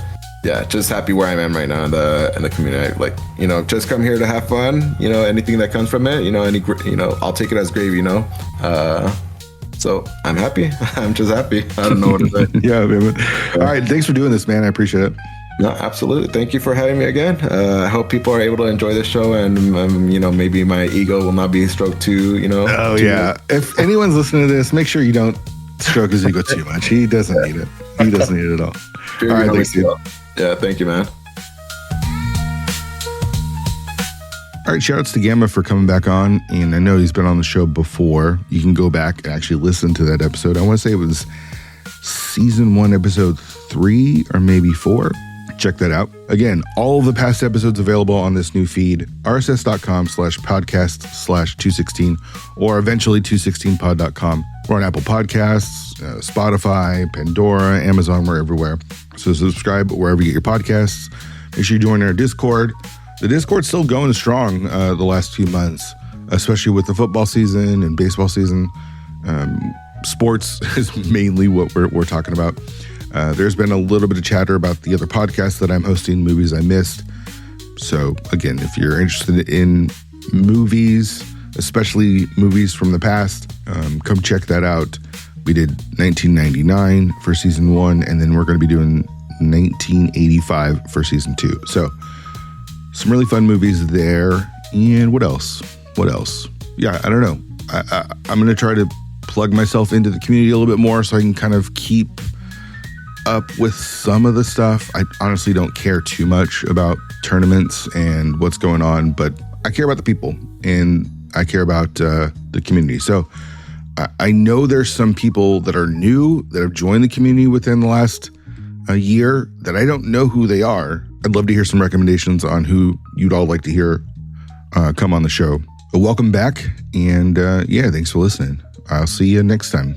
yeah, just happy where I am right now in the community. Like, you know, just come here to have fun. You know, anything that comes from it, you know, I'll take it as gravy. You know, so I'm happy. I'm just happy. I don't know what to say. Yeah, man. All right, thanks for doing this, man. I appreciate it. No, absolutely. Thank you for having me again. I hope people are able to enjoy this show, and you know, maybe my ego will not be stroked too. You know. Oh yeah. If anyone's listening to this, make sure you don't stroke his ego too much. He doesn't need it. He doesn't need it at all. All right, thanks, dude. Yeah, thank you, man. All right, shout outs to Gamma for coming back on. And I know he's been on the show before. You can go back and actually listen to that episode. I want to say it was season 1, episode 3, or maybe 4. Check that out. Again, all of the past episodes available on this new feed, rss.com/podcast/216, or eventually 216pod.com. We're on Apple Podcasts, Spotify, Pandora, Amazon, we're everywhere. So subscribe wherever you get your podcasts. Make sure you join our Discord. The Discord's still going strong the last few months, especially with the football season and baseball season. Sports is mainly what we're talking about. There's been a little bit of chatter about the other podcasts that I'm hosting, movies I missed. So again, if you're interested in movies, especially movies from the past, come check that out. We did 1999 for season 1, and then we're going to be doing 1985 for season 2. So some really fun movies there. And what else? Yeah, I don't know. I'm going to try to plug myself into the community a little bit more so I can kind of keep up with some of the stuff. I honestly don't care too much about tournaments and what's going on, but I care about the people and I care about the community. So I know there's some people that are new that have joined the community within the last year that I don't know who they are. I'd love to hear some recommendations on who you'd all like to hear come on the show. But welcome back, and yeah, thanks for listening. I'll see you next time.